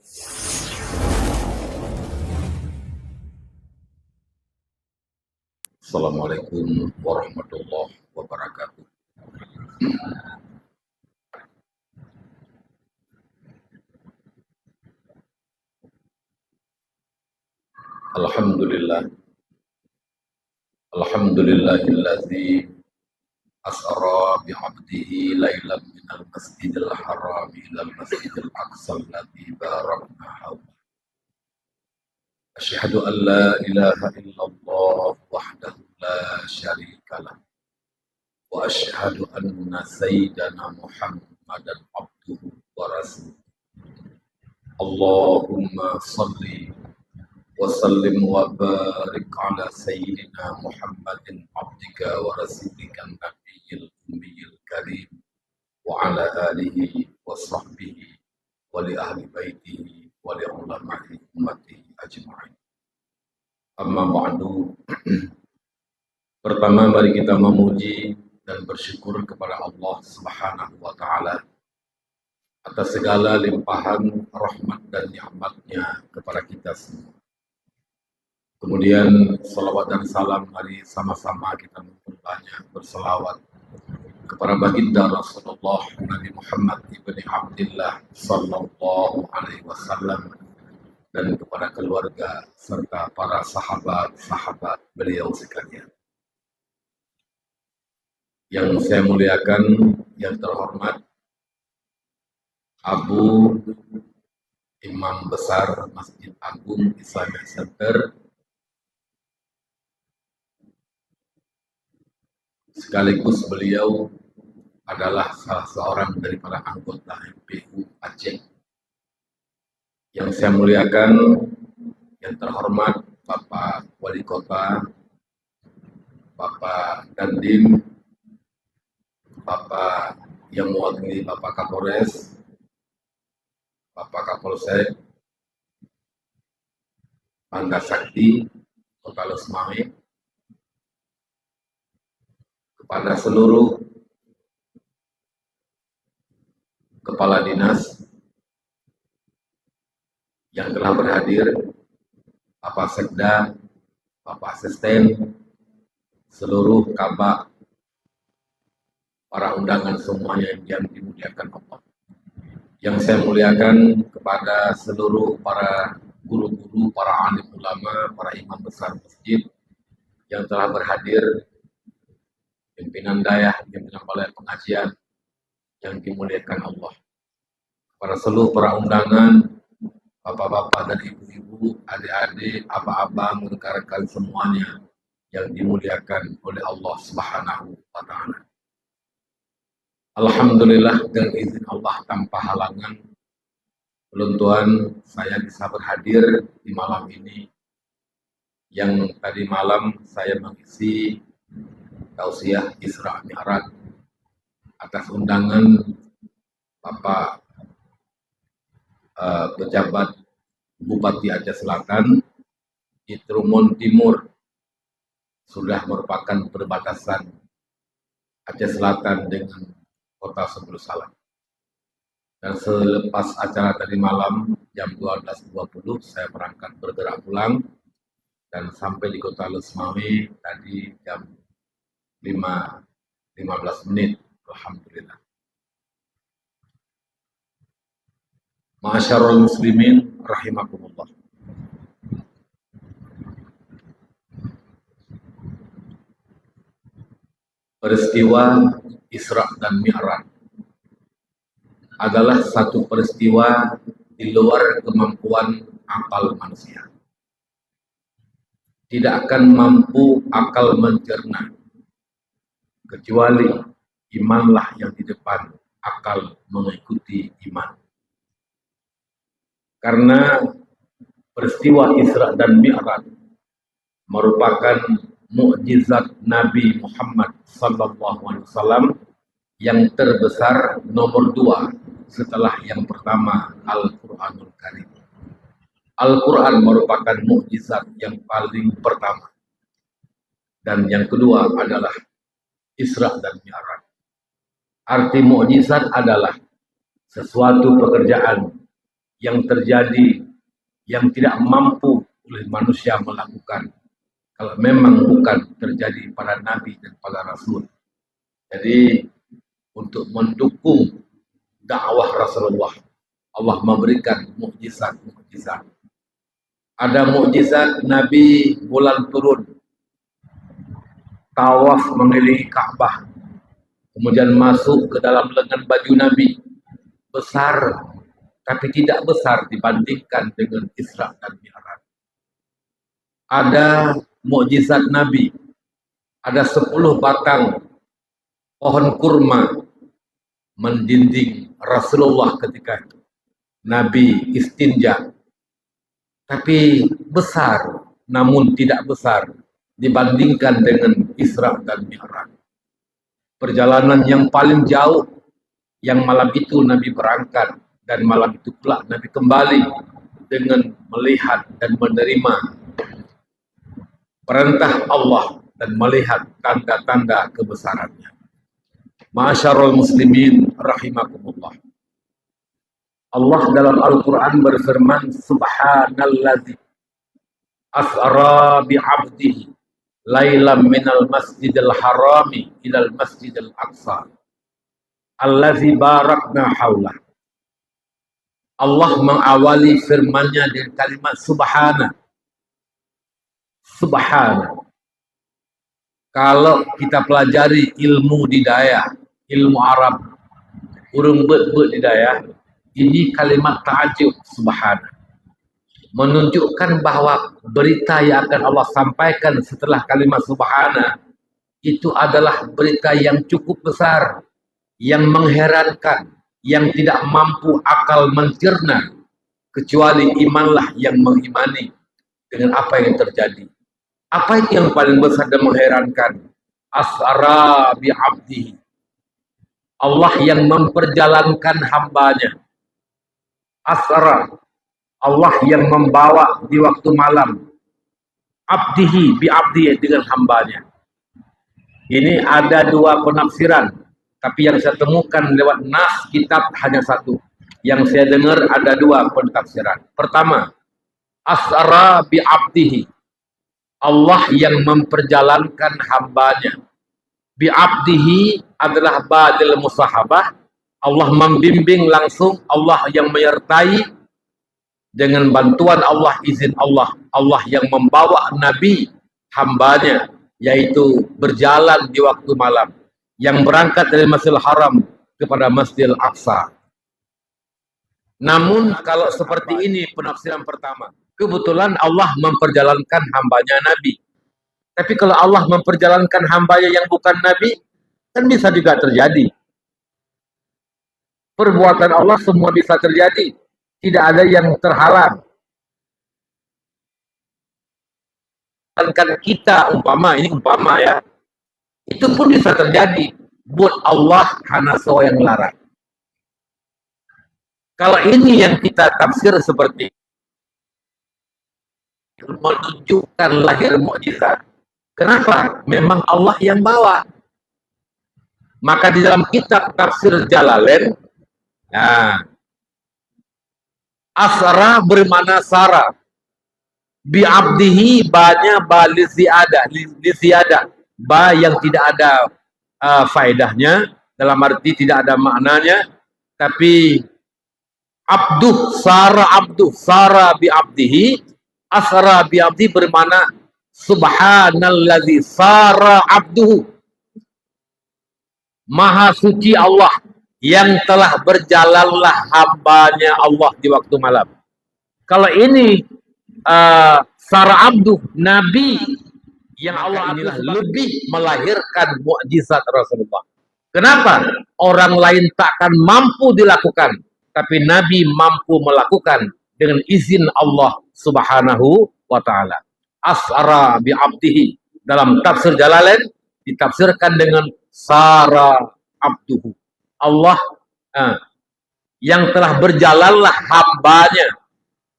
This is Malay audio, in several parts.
Assalamualaikum warahmatullahi wabarakatuh. Alhamdulillah. Alhamdulillahilladzi asra bi'abdihi lailan minal masjidil haram ilal masjidil aqsa alladzi barakna hawla. Asyhadu an la ilaha illallah wahdahu la syarika lah. Wa asyhadu anna sayyidana Muhammadan abduhu wa rasuluh. Allahumma salli wa sallim wa barik ala sayyidina Muhammadin abdika wa rasulika nabiyil ummiyil karim wa ala alihi wa sahbihi wa li ahli baitihi wa li ulama'i ummatihi ajma'in. Amma ba'du. Pertama, mari kita memuji dan bersyukur kepada Allah Subhanahu wa Ta'ala atas segala limpahan rahmat dan nikmatnya kepada kita semua. Kemudian salawat dan salam, mari sama-sama kita memperbanyak berselawat kepada baginda Rasulullah Nabi Muhammad ibni Abdillah sallallahu alaihi wasallam dan kepada keluarga serta para sahabat-sahabat beliau sekalian. Yang saya muliakan, yang terhormat Abu Imam Besar Masjid Agung Islamic Center, sekaligus beliau adalah salah seorang daripada anggota MPU Aceh. Yang saya muliakan, yang terhormat Bapak Wali Kota, Bapak Dandim, Bapak yang mewakili Bapak Kapolres, Bapak Kapolsek, Pangga Sakti, Kota Lesmawe, kepada seluruh kepala dinas yang telah berhadir, Bapak Sekda, Bapak Asisten, seluruh kabak, para undangan semuanya yang dimuliakan Allah. Yang saya muliakan kepada seluruh para guru-guru, para alim ulama, para imam besar masjid yang telah berhadir, pimpinan dayah, pimpinan balai pengajian yang dimuliakan Allah. Para seluruh para undangan, bapak-bapak dan ibu-ibu, adik-adik, abang-abang, rekan-rekan semuanya yang dimuliakan oleh Allah Subhanahu wa Ta'ala. Alhamdulillah, dengan izin Allah tanpa halangan, peluntuan saya bisa berhadir di malam ini. Yang tadi malam saya mengisi tausiah Isra Mi'raj atas undangan Bapak pejabat Bupati Aceh Selatan di Trumon Timur, sudah merupakan perbatasan Aceh Selatan dengan Kota Sebul Salam. Dan selepas acara tadi malam jam 12.20 saya berangkat bergerak pulang dan sampai di Kota Lesmawe tadi jam 5.15 menit. Alhamdulillah. Ma'asyarul muslimin rahimakumullah. Peristiwa Isra dan Mi'raj adalah satu peristiwa di luar kemampuan akal manusia. Tidak akan mampu akal mencerna, kecuali imanlah yang di depan, akal mengikuti iman. Karena peristiwa Isra dan Mi'raj merupakan mukjizat Nabi Muhammad SAW yang terbesar nomor 2 setelah yang pertama Al-Quranul Karim. Al-Quran merupakan mukjizat yang paling pertama. Dan yang kedua adalah Isra dan Mi'raj. Arti mukjizat adalah sesuatu pekerjaan yang terjadi yang tidak mampu oleh manusia melakukan kalau memang bukan terjadi pada Nabi dan para Rasul. Jadi untuk mendukung dakwah Rasulullah, Allah memberikan mukjizat-mukjizat. Ada mukjizat Nabi bulan turun, tawaf mengelilingi Ka'bah, kemudian masuk ke dalam lengan baju Nabi, besar, tapi tidak besar dibandingkan dengan Isra dan Mi'raj. Ada mukjizat Nabi, ada 10 batang pohon kurma mendinding Rasulullah ketika itu. Nabi istinja, tapi besar, namun tidak besar dibandingkan dengan Isra dan Mi'raj. Perjalanan yang paling jauh, yang malam itu Nabi berangkat, dan malam itu pula Nabi kembali dengan melihat dan menerima perintah Allah dan melihat tanda-tanda kebesarannya. Ma'asyarul muslimin rahimakumullah. Allah dalam Al-Quran berfirman, Subhanallazi asra bi'abdihi lailam minal masjidil harami ilal masjidil aqsa allazi barakna haulah. Allah mengawali firman-Nya dengan kalimat subhana. Subhana. Kalau kita pelajari ilmu didayah, ilmu Arab, urung bet-bet didayah, ini kalimat ta'ajub, subhana. Menunjukkan bahwa berita yang akan Allah sampaikan setelah kalimat subhana itu adalah berita yang cukup besar, yang mengherankan, yang tidak mampu akal mencerna, kecuali imanlah yang mengimani dengan apa yang terjadi. Apa itu yang paling besar dan mengherankan? Asra bi'abdihi. Allah yang memperjalankan hambanya. Asra. Allah yang membawa di waktu malam. Abdihi bi'abdihi dengan hambanya. Ini ada 2 penafsiran. Tapi yang saya temukan lewat nas kitab hanya 1. Yang saya dengar ada 2 pentafsiran. Pertama, asra bi'abdihi. Allah yang memperjalankan hambanya. Bi'abdihi adalah badil musahabah. Allah membimbing langsung, Allah yang menyertai dengan bantuan Allah, izin Allah. Allah yang membawa Nabi hambanya, yaitu berjalan di waktu malam, yang berangkat dari Masjidil Haram kepada Masjidil Aqsa. Namun kalau seperti ini penafsiran pertama, kebetulan Allah memperjalankan hambanya Nabi. Tapi kalau Allah memperjalankan hambanya yang bukan Nabi, kan bisa juga terjadi. Perbuatan Allah semua bisa terjadi. Tidak ada yang terhalang. Kan kita umpama, ini umpama ya, itu pun bisa terjadi. Buat Allah hana so yang larang. Kalau ini yang kita tafsir seperti menunjukkan lahir mukjizat. Kenapa? Memang Allah yang bawa. Maka di dalam kitab tafsir Jalalain, nah, asra bermana sara, bi'abdihi ba-nya ba lisiada, ba yang tidak ada faedahnya, dalam arti tidak ada maknanya, tapi abduh, sara bi'abdihi, asra bi'abdi bermana subhanallazi sara abduhu. Maha suci Allah yang telah berjalanlah hambanya Allah di waktu malam. Kalau ini sara abduh, Nabi yang Allah inilah lebih melahirkan mukjizat Rasulullah. Kenapa? Orang lain takkan mampu dilakukan, tapi Nabi mampu melakukan dengan izin Allah Subhanahu wa ta'ala. Asra bi'abdihi. Dalam tafsir Jalalain ditafsirkan dengan sara abduhu. Allah yang telah berjalanlah hambanya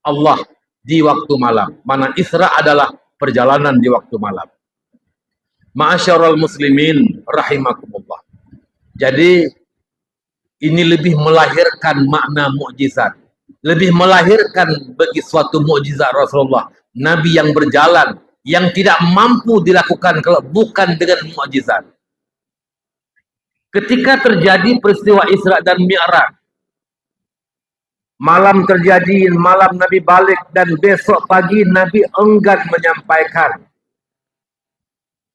Allah di waktu malam. Mana Isra adalah perjalanan di waktu malam. Ma'asyarul muslimin rahimakumullah. Jadi ini lebih melahirkan makna mukjizat. lebih melahirkan bagi suatu mukjizat Rasulullah. Nabi yang berjalan, yang tidak mampu dilakukan kalau bukan dengan mukjizat. Ketika terjadi peristiwa Isra dan Mi'raj, malam terjadi, malam Nabi balik, dan besok pagi Nabi enggan menyampaikan.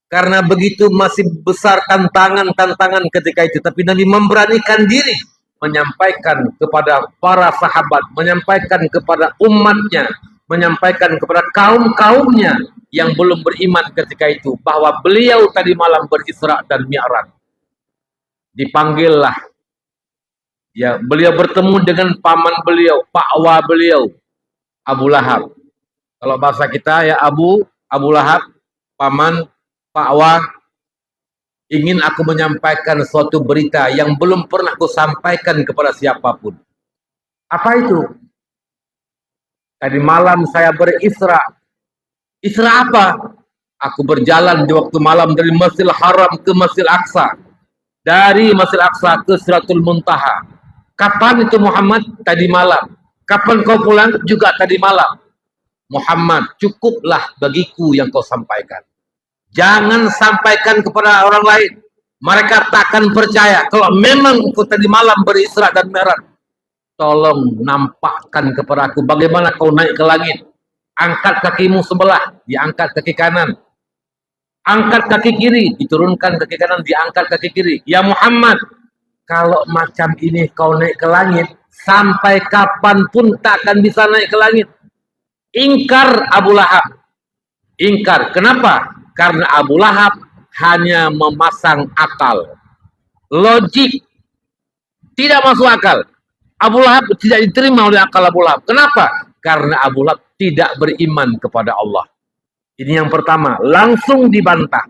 Karena begitu masih besar tantangan-tantangan ketika itu. Tapi Nabi memberanikan diri menyampaikan kepada para sahabat, menyampaikan kepada umatnya, menyampaikan kepada kaum-kaumnya yang belum beriman ketika itu, bahwa beliau tadi malam berisra dan mi'raj. Dipanggillah. Ya, beliau bertemu dengan paman beliau, pakwa beliau, Abu Lahab. Kalau bahasa kita ya Abu Lahab, paman, pakwa, ingin aku menyampaikan suatu berita yang belum pernah aku sampaikan kepada siapapun. Apa itu? Tadi malam saya berisra. Isra apa? Aku berjalan di waktu malam dari Masjidil Haram ke Masjidil Aqsa. Dari Masjidil Aqsa ke Sidratul Muntaha. Kapan itu Muhammad? Tadi malam. Kapan kau pulang? Juga tadi malam. Muhammad, cukuplah bagiku yang kau sampaikan. Jangan sampaikan kepada orang lain. Mereka takkan percaya. Kalau memang kau tadi malam berisra dan mi'raj, tolong nampakkan kepada aku bagaimana kau naik ke langit. Angkat kakimu sebelah, diangkat kaki kanan. Angkat kaki kiri, diturunkan kaki kanan, diangkat kaki kiri. Ya Muhammad, kalau macam ini kau naik ke langit, sampai kapanpun tak akan bisa naik ke langit. Ingkar Abu Lahab. Ingkar. Kenapa? Karena Abu Lahab hanya memasang akal. Logik. Tidak masuk akal. Abu Lahab tidak diterima oleh akal Abu Lahab. Kenapa? Karena Abu Lahab tidak beriman kepada Allah. Ini yang pertama, langsung dibantah.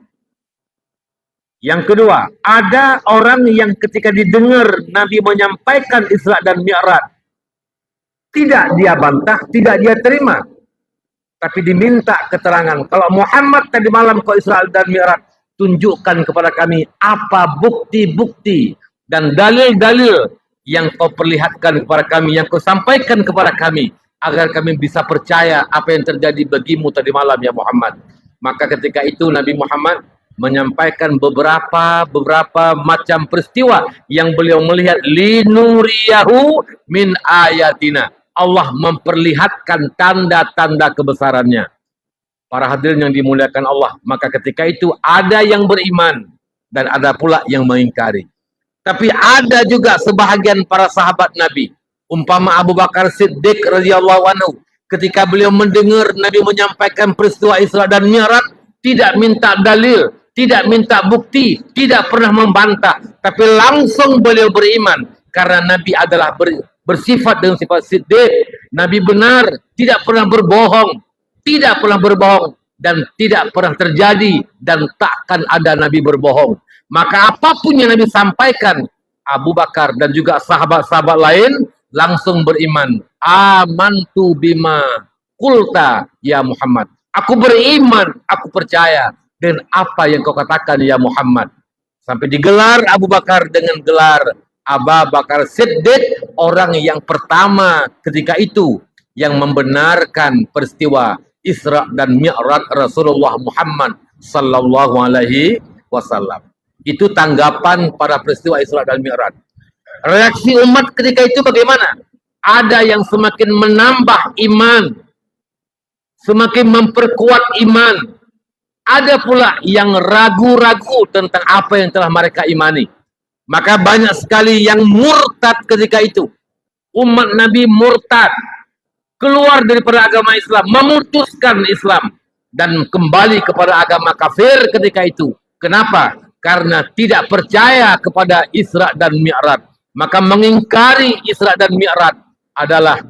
Yang kedua, ada orang yang ketika didengar Nabi menyampaikan Isra dan Mi'raj, tidak dia bantah, tidak dia terima. Tapi diminta keterangan. Kalau Muhammad tadi malam kau Isra dan Mi'raj, tunjukkan kepada kami apa bukti-bukti dan dalil-dalil yang kau perlihatkan kepada kami, yang kau sampaikan kepada kami, agar kami bisa percaya apa yang terjadi bagimu tadi malam ya Muhammad. Maka ketika itu Nabi Muhammad menyampaikan beberapa macam peristiwa yang beliau melihat, linuriyahu min ayatina. Allah memperlihatkan tanda-tanda kebesarannya. Para hadirin yang dimuliakan Allah, maka ketika itu ada yang beriman dan ada pula yang mengingkari. Tapi ada juga sebahagian para sahabat Nabi, umpama Abu Bakar Siddiq radhiyallahu anhu, ketika beliau mendengar Nabi menyampaikan peristiwa Isra dan Mi'raj, tidak minta dalil, tidak minta bukti, tidak pernah membantah, tapi langsung beliau beriman karena Nabi adalah bersifat dengan sifat Siddiq. Nabi benar, tidak pernah berbohong, dan tidak pernah terjadi dan takkan ada Nabi berbohong. Maka apapun yang Nabi sampaikan, Abu Bakar dan juga sahabat-sahabat lain langsung beriman. Amantu bima qulta ya Muhammad. Aku beriman, aku percaya dengan apa yang kau katakan ya Muhammad. Sampai digelar Abu Bakar dengan gelar Abu Bakar Siddiq, orang yang pertama ketika itu yang membenarkan peristiwa Isra dan Mi'raj Rasulullah Muhammad sallallahu alaihi wasallam. Itu tanggapan pada peristiwa Isra dan Mi'raj. Reaksi umat ketika itu bagaimana? Ada yang semakin menambah iman, semakin memperkuat iman. Ada pula yang ragu-ragu tentang apa yang telah mereka imani. Maka banyak sekali yang murtad ketika itu. Umat Nabi murtad, keluar daripada agama Islam, memutuskan Islam dan kembali kepada agama kafir ketika itu. Kenapa? Karena tidak percaya kepada Isra dan Mi'raj. Maka mengingkari Isra dan Mi'raj adalah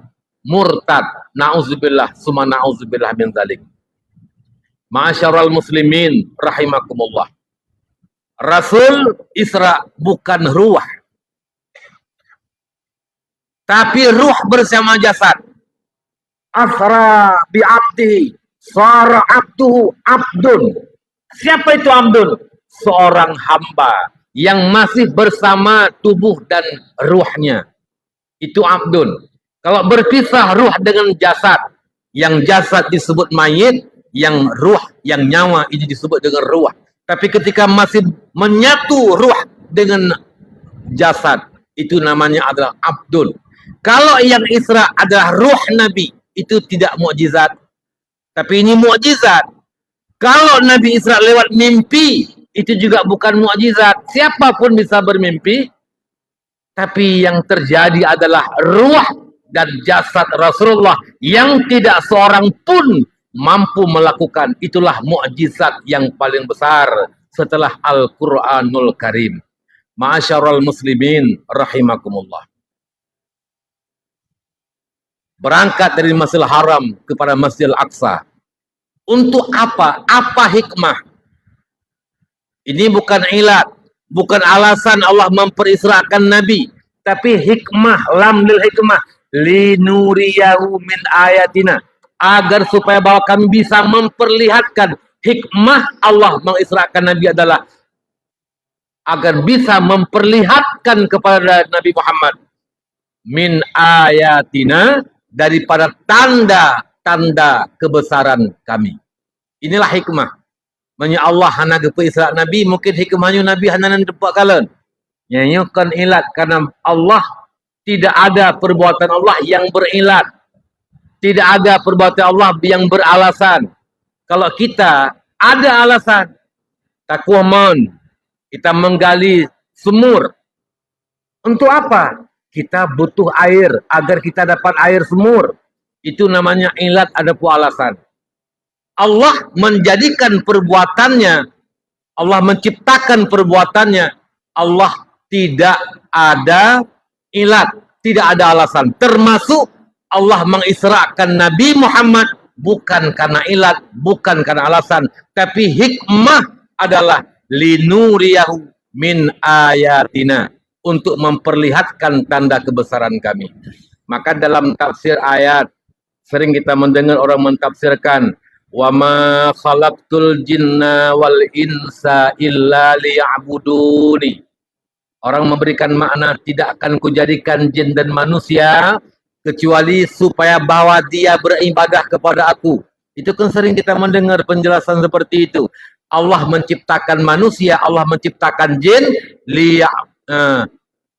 murtad. Na'udzubillah, summa na'udzubillah min dzalik. Ma'asyiral muslimin rahimakumullah. Rasul Isra bukan ruh, tapi ruh bersama jasad. Asra bi'abdihi, sara abduhu abdun. Siapa itu abdun? Seorang hamba yang masih bersama tubuh dan ruhnya. Itu abdun. Kalau berpisah ruh dengan jasad, yang jasad disebut mayit, yang ruh, yang nyawa ini disebut dengan ruh. Tapi ketika masih menyatu ruh dengan jasad, itu namanya adalah abdul. Kalau yang Isra adalah ruh Nabi, itu tidak mukjizat. Tapi ini mukjizat. Kalau Nabi Isra lewat mimpi, itu juga bukan mukjizat. Siapapun bisa bermimpi, tapi yang terjadi adalah ruh dan jasad Rasulullah yang tidak seorang pun mampu melakukan. Itulah mukjizat yang paling besar setelah Al-Quranul Karim. Ma'asyiral muslimin rahimakumullah. Berangkat dari Masjidil Haram kepada Masjidil Aqsa. Untuk apa? Apa hikmah? Ini bukan ilat, bukan alasan Allah memperisrakan Nabi, tapi hikmah, lam lil hikmah, linuriyahu min ayatina, agar supaya bahwa kami bisa memperlihatkan. Hikmah Allah mengisrakan Nabi adalah agar bisa memperlihatkan kepada Nabi Muhammad min ayatina, daripada tanda-tanda kebesaran kami. Inilah hikmah. Maksudnya Allah hana gepa Isra Nabi, mungkin hikmahnya Nabi hana nampak kalian. Yang kan ilat, karena Allah tidak ada perbuatan Allah yang berilat. Tidak ada perbuatan Allah yang beralasan. Kalau kita ada alasan, takwaman, kita menggali sumur. Untuk apa? Kita butuh air, agar kita dapat air sumur. Itu namanya ilat, ada pun alasan. Allah menjadikan perbuatannya, Allah menciptakan perbuatannya, Allah tidak ada ilat, tidak ada alasan. Termasuk Allah mengisrakan Nabi Muhammad bukan karena ilat, bukan karena alasan, tapi hikmah adalah linuriyahu min ayatina, untuk memperlihatkan tanda kebesaran kami. Maka dalam tafsir ayat sering kita mendengar orang mentafsirkan, wa ma khalaqtul jinna wal insa illa liya'buduni. Orang memberikan makna, tidak akan kujadikan jin dan manusia kecuali supaya bahwa dia beribadah kepada aku. Itu kan sering kita mendengar penjelasan seperti itu. Allah menciptakan manusia, Allah menciptakan jin,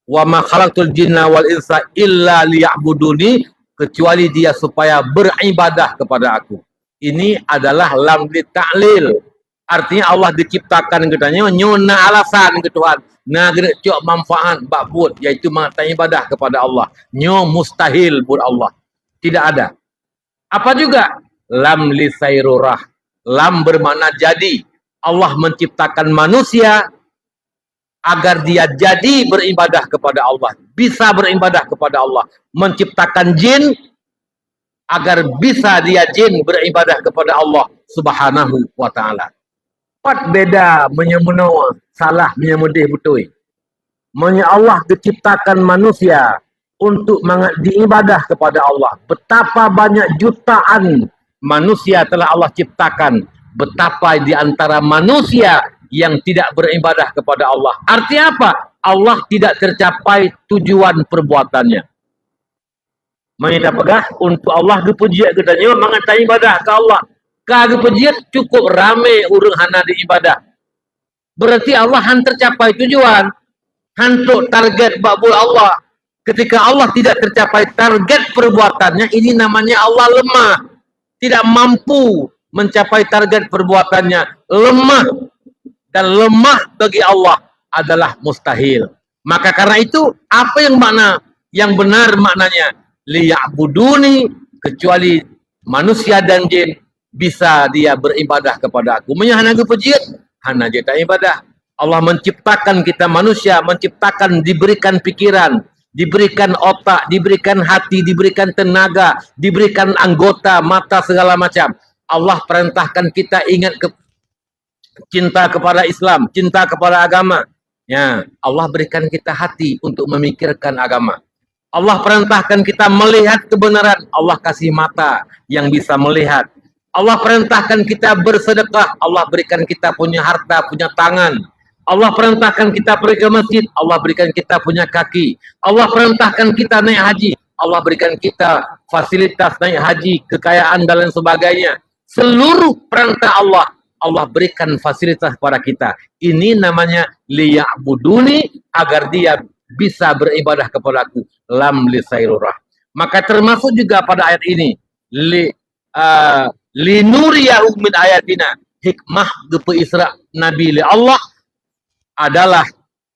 wa ma khalaqtul jinna wal insa illa liya'buduni, kecuali dia supaya beribadah kepada aku. Ini adalah lam li ta'lil. Artinya Allah diciptakan katanya nyona alasan ke Tuhan. Nah cok manfaat bakbut, yaitu mengatakan ibadah kepada Allah. Nyo mustahil buat Allah. Tidak ada. Apa juga? Lam li sayrurah. Lam bermakna jadi. Allah menciptakan manusia agar dia jadi beribadah kepada Allah, bisa beribadah kepada Allah. Menciptakan jin agar bisa dia jin beribadah kepada Allah Subhanahu wa taala. Pat beda menyemunawa, salah menyemudih betul. Menya Allah diciptakan manusia untuk diibadah kepada Allah. Betapa banyak jutaan manusia telah Allah ciptakan. Betapa di antara manusia yang tidak beribadah kepada Allah. Artinya apa? Allah tidak tercapai tujuan perbuatannya. Mengita pegah untuk Allah kepujian katanya mengatai ibadah ke Allah. Ka kepujian cukup ramai urang hana di ibadah. Berarti Allah han tercapai tujuan. Hantuk target babul Allah. Ketika Allah tidak tercapai target perbuatannya, ini namanya Allah lemah. Tidak mampu mencapai target perbuatannya. Lemah. Dan lemah bagi Allah adalah mustahil. Maka karena itu, apa yang makna, yang benar maknanya? Liya'buduni, kecuali manusia dan jin bisa dia beribadah kepada aku. Menyahana kepujian, hana jeta ibadah. Allah menciptakan kita manusia, menciptakan, diberikan pikiran, diberikan otak, diberikan hati, diberikan tenaga, diberikan anggota, mata, segala macam. Allah perintahkan kita ingat cinta kepada Islam, cinta kepada agama. Ya, Allah berikan kita hati untuk memikirkan agama. Allah perintahkan kita melihat kebenaran, Allah kasih mata yang bisa melihat. Allah perintahkan kita bersedekah, Allah berikan kita punya harta, punya tangan. Allah perintahkan kita pergi ke masjid, Allah berikan kita punya kaki. Allah perintahkan kita naik haji, Allah berikan kita fasilitas naik haji, kekayaan dan lain sebagainya. Seluruh perintah Allah, Allah berikan fasilitas kepada kita. Ini namanya liya'buduni, agar dia bisa beribadah kepadaku. Lam lisairurah. Maka termasuk juga pada ayat ini, linuriyahu min ayatina, hikmah gepe Isra Nabi li Allah adalah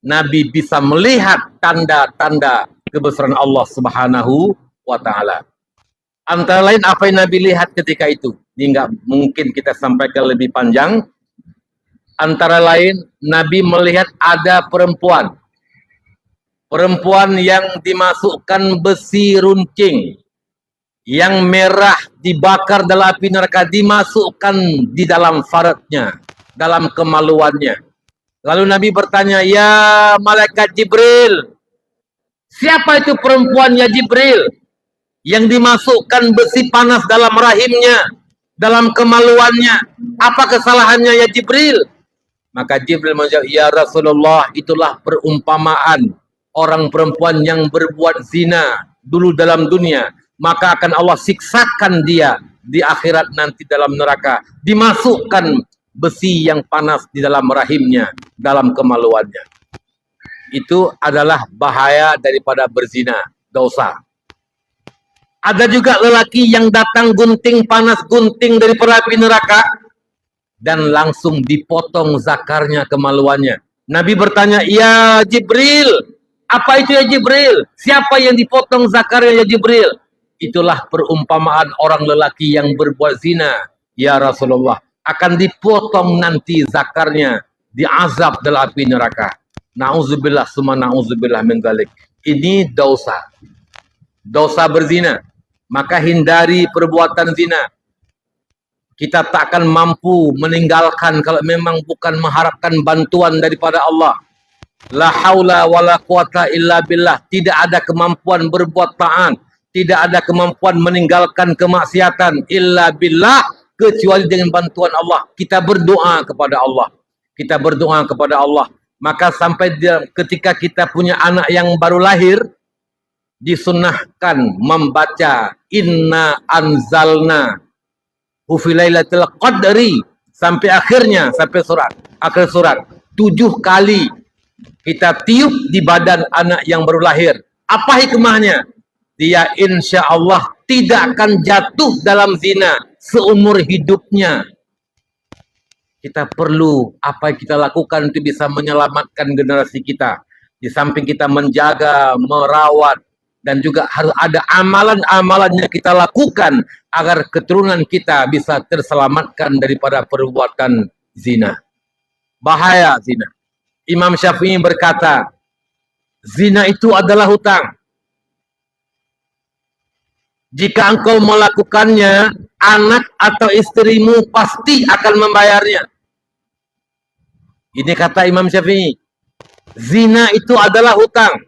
Nabi bisa melihat tanda-tanda kebesaran Allah Subhanahu wa Ta'ala. Antara lain apa yang Nabi lihat ketika itu, ini nggak mungkin kita sampaikan lebih panjang. Antara lain Nabi melihat ada perempuan yang dimasukkan besi runcing yang merah dibakar dalam api neraka, dimasukkan di dalam faradnya, dalam kemaluannya. Lalu Nabi bertanya, ya malaikat Jibril, siapa itu perempuan ya Jibril yang dimasukkan besi panas dalam rahimnya, dalam kemaluannya? Apa kesalahannya ya Jibril? Maka Jibril menjawab, ya Rasulullah, itulah perumpamaan orang perempuan yang berbuat zina dulu dalam dunia, maka akan Allah siksakan dia di akhirat nanti dalam neraka, dimasukkan besi yang panas di dalam rahimnya, dalam kemaluannya. Itu adalah bahaya daripada berzina, dosa. Ada juga lelaki yang datang gunting panas, gunting dari api neraka, dan langsung dipotong zakarnya, kemaluannya. Nabi bertanya, ya Jibril, apa itu ya Jibril? Siapa yang dipotong zakarnya ya Jibril? Itulah perumpamaan orang lelaki yang berbuat zina, ya Rasulullah. Akan dipotong nanti zakarnya, diazab dalam api neraka. Na'udzubillah summa na'udzubillah min dzalik. Ini dosa. Dosa berzina. Maka hindari perbuatan zina. Kita tak akan mampu meninggalkan kalau memang bukan mengharapkan bantuan daripada Allah. La haula wala quwata illa billah. Tidak ada kemampuan berbuat taat, tidak ada kemampuan meninggalkan kemaksiatan illa billah, kecuali dengan bantuan Allah. Kita berdoa kepada Allah. Kita berdoa kepada Allah. Maka sampai ketika kita punya anak yang baru lahir, disunnahkan membaca inna anzalna fi lailatul qadri sampai akhirnya, sampai akhir surat 7 kali kita tiup di badan anak yang baru lahir. Apa hikmahnya? Dia insya Allah tidak akan jatuh dalam zina seumur hidupnya. Kita perlu apa yang kita lakukan itu bisa menyelamatkan generasi kita. Di samping kita menjaga, merawat, dan juga harus ada amalan-amalan yang kita lakukan agar keturunan kita bisa terselamatkan daripada perbuatan zina. Bahaya zina. Imam Syafi'i berkata, zina itu adalah hutang. Jika engkau melakukannya, anak atau istrimu pasti akan membayarnya. Ini kata Imam Syafi'i. Zina itu adalah hutang.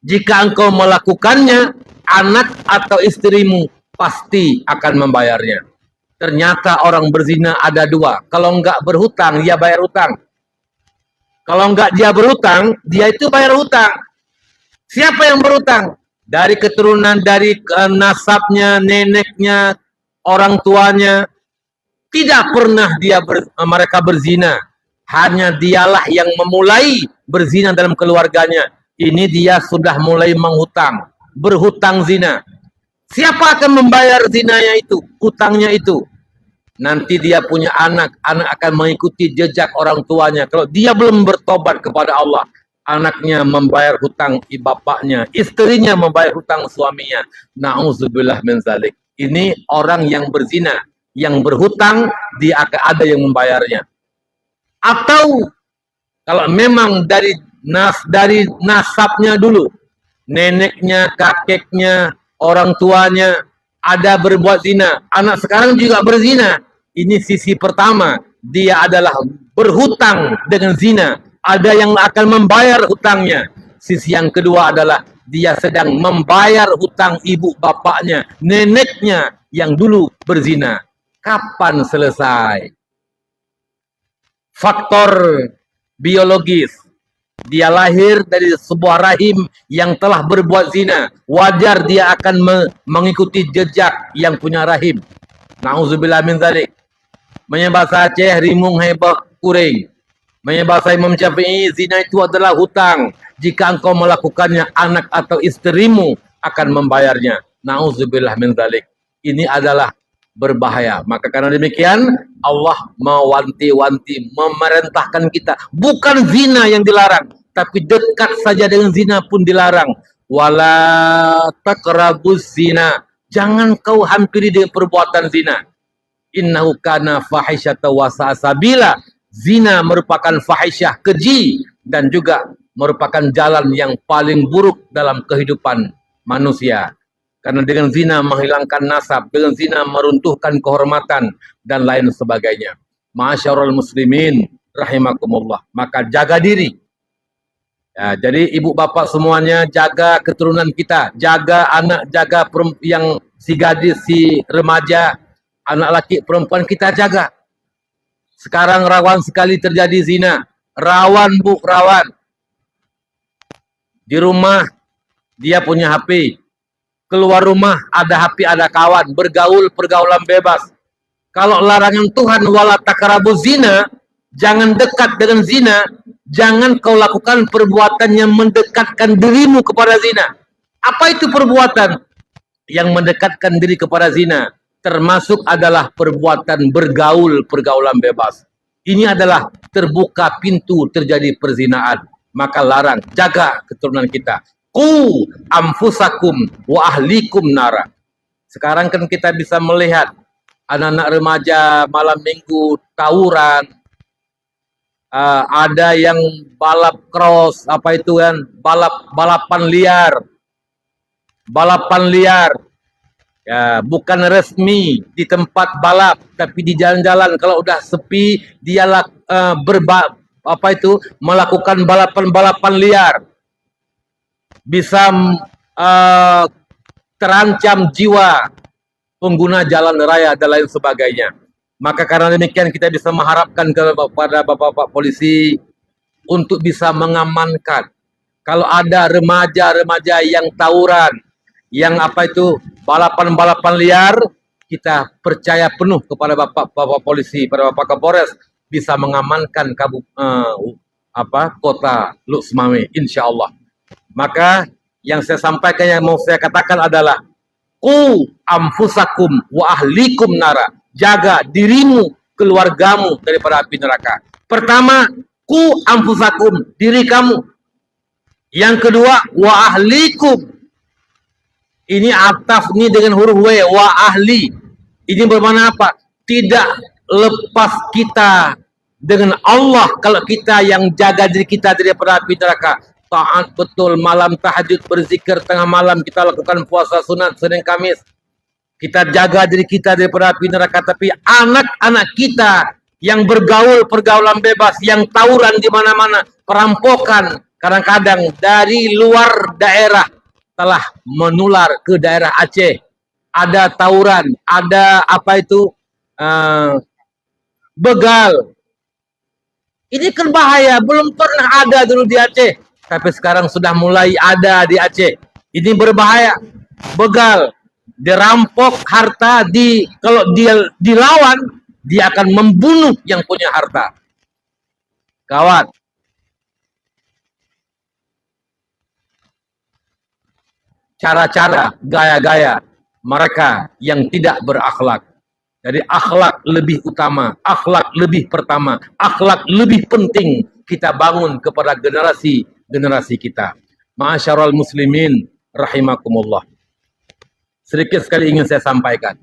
Jika engkau melakukannya, anak atau istrimu pasti akan membayarnya. Ternyata orang berzina ada dua. Kalau enggak berhutang, dia bayar hutang. Kalau enggak dia berhutang, dia itu bayar hutang. Siapa yang berhutang? Dari keturunan, dari nasabnya, neneknya, orang tuanya. Tidak pernah mereka berzina. Hanya dialah yang memulai berzina dalam keluarganya. Ini dia sudah mulai menghutang, berhutang zina. Siapa akan membayar zinanya itu, hutangnya itu? Nanti dia punya anak, anak akan mengikuti jejak orang tuanya. Kalau dia belum bertobat kepada Allah, anaknya membayar hutang bapaknya, istrinya membayar hutang suaminya. Na'udzubillah min dzalik. Ini orang yang berzina, yang berhutang, dia akan ada yang membayarnya. Atau kalau memang dari nasabnya dulu, neneknya, kakeknya, orang tuanya ada berbuat zina, anak sekarang juga berzina. Ini sisi pertama, dia adalah berhutang dengan zina. Ada yang akan membayar hutangnya. Sisi yang kedua adalah dia sedang membayar hutang ibu bapaknya, neneknya yang dulu berzina. Kapan selesai? Faktor biologis, dia lahir dari sebuah rahim yang telah berbuat zina, wajar dia akan mengikuti jejak yang punya rahim. Na'udzubillah min dzalik. Menyebab Aceh rimung hebak kuring. Menyebab Imam Syafi'i, zina itu adalah hutang. Jika engkau melakukannya, anak atau istrimu akan membayarnya. Na'udzubillah min dzalik. Ini adalah berbahaya. Maka karena demikian Allah mewanti-wanti, memerintahkan kita. Bukan zina yang dilarang, tapi dekat saja dengan zina pun dilarang. Wala taqrabuz zina. Jangan kau hampiri dengan perbuatan zina. Innahu kana fahisyata wa sabila. Zina merupakan fahisyah, keji, dan juga merupakan jalan yang paling buruk dalam kehidupan manusia. Karena dengan zina menghilangkan nasab, dengan zina meruntuhkan kehormatan, dan lain sebagainya. Ma'asyarul muslimin, rahimakumullah. Maka jaga diri. Ya, jadi ibu bapak semuanya jaga keturunan kita. Jaga anak, jaga yang si gadis, si remaja, anak laki, perempuan kita jaga. Sekarang rawan sekali terjadi zina. Rawan bu, rawan. Di rumah, dia punya HP. Keluar rumah, ada HP, ada kawan, bergaul, pergaulan bebas. Kalau larangan Tuhan, wala taqrabuz zina, jangan dekat dengan zina, jangan kau lakukan perbuatan yang mendekatkan dirimu kepada zina. Apa itu perbuatan yang mendekatkan diri kepada zina? Termasuk adalah perbuatan bergaul, pergaulan bebas. Ini adalah terbuka pintu terjadi perzinaan. Maka larang, jaga keturunan kita. Qu anfusakum wa ahlikum nara. Sekarang kan kita bisa melihat anak-anak remaja malam minggu tawuran, ada yang balap cross, apa itu kan, balapan liar, ya bukan resmi di tempat balap, tapi di jalan-jalan. Kalau udah sepi, dia melakukan balapan liar. Bisa terancam jiwa pengguna jalan raya dan lain sebagainya. Maka karena demikian kita bisa mengharapkan kepada bapak-bapak polisi untuk bisa mengamankan. Kalau ada remaja-remaja yang tawuran, yang balapan-balapan liar, kita percaya penuh kepada bapak-bapak polisi, pada bapak Kapolres bisa mengamankan kota Luk Semawe, insya Allah. Maka yang saya sampaikan, yang mau saya katakan adalah qu anfusakum wa ahlikum nara. Jaga dirimu, keluargamu daripada api neraka. Pertama, qu anfusakum, diri kamu. Yang kedua, wa ahlikum. Ini ataf ini dengan huruf W, wa ahli. Ini bermakna apa? Tidak lepas kita dengan Allah kalau kita yang jaga diri kita daripada api neraka. Taat betul, malam tahajud, berzikir tengah malam, kita lakukan puasa sunat Senin Kamis. Kita jaga diri kita daripada api neraka. Tapi anak-anak kita yang bergaul, pergaulan bebas, yang tawuran di mana-mana, perampokan, kadang-kadang dari luar daerah telah menular ke daerah Aceh. Ada tawuran, ada begal. Ini kan bahaya, belum pernah ada dulu di Aceh. Tapi sekarang sudah mulai ada di Aceh. Ini berbahaya. Begal, dirampok harta, kalau dia dilawan, dia akan membunuh yang punya harta. Kawan. Cara-cara, gaya-gaya mereka yang tidak berakhlak. Jadi akhlak lebih utama, akhlak lebih pertama, akhlak lebih penting kita bangun kepada generasi kita. Ma'asyarul muslimin rahimakumullah. Sedikit sekali ingin saya sampaikan.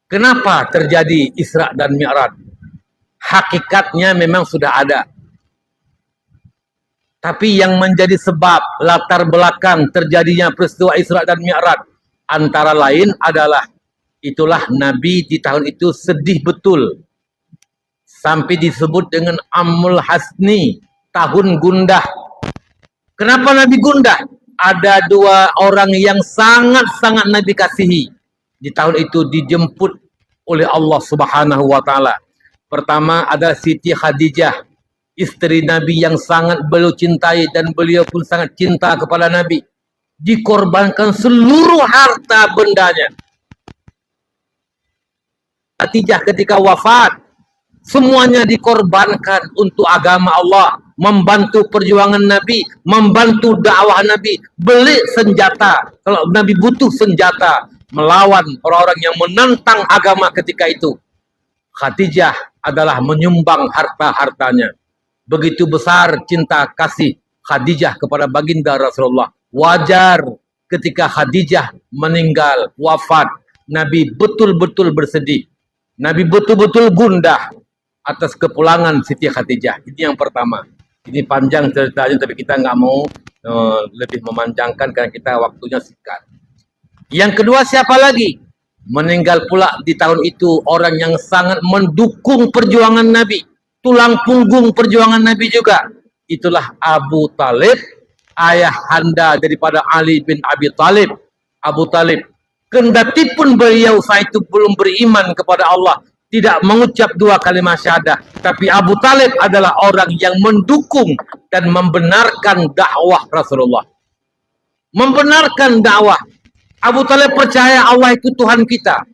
Kenapa terjadi Isra dan Mi'raj? Hakikatnya memang sudah ada. Tapi yang menjadi sebab latar belakang terjadinya peristiwa Isra dan Mi'raj antara lain adalah itulah Nabi di tahun itu sedih betul. Sampai disebut dengan Amul Hasni, tahun gundah. Kenapa Nabi gundah? Ada dua orang yang sangat-sangat Nabi kasihi. Di tahun itu dijemput oleh Allah Subhanahu wa Ta'ala. Pertama adalah Siti Khadijah, istri Nabi yang sangat beliau cintai dan beliau pun sangat cinta kepada Nabi. Dikorbankan seluruh harta bendanya. Khadijah ketika wafat, semuanya dikorbankan untuk agama Allah, membantu perjuangan Nabi, membantu dakwah Nabi, beli senjata. Kalau Nabi butuh senjata, melawan orang-orang yang menentang agama ketika itu. Khadijah adalah menyumbang harta-hartanya. Begitu besar cinta kasih Khadijah kepada baginda Rasulullah. Wajar ketika Khadijah meninggal, wafat, Nabi betul-betul bersedih. Nabi betul-betul gundah atas kepulangan Siti Khadijah. Ini yang pertama. Ini panjang ceritanya, tapi kita nggak mau lebih memanjangkan karena kita waktunya singkat. Yang kedua siapa lagi? Meninggal pula di tahun itu orang yang sangat mendukung perjuangan Nabi. Tulang punggung perjuangan Nabi juga. Itulah Abu Talib, ayahanda daripada Ali bin Abi Talib. Abu Talib. Kendati pun beliau saat itu belum beriman kepada Allah, tidak mengucap dua kalimat syahadah, tapi Abu Talib adalah orang yang mendukung dan membenarkan dakwah Rasulullah. Membenarkan dakwah. Abu Talib percaya Allah itu Tuhan kita.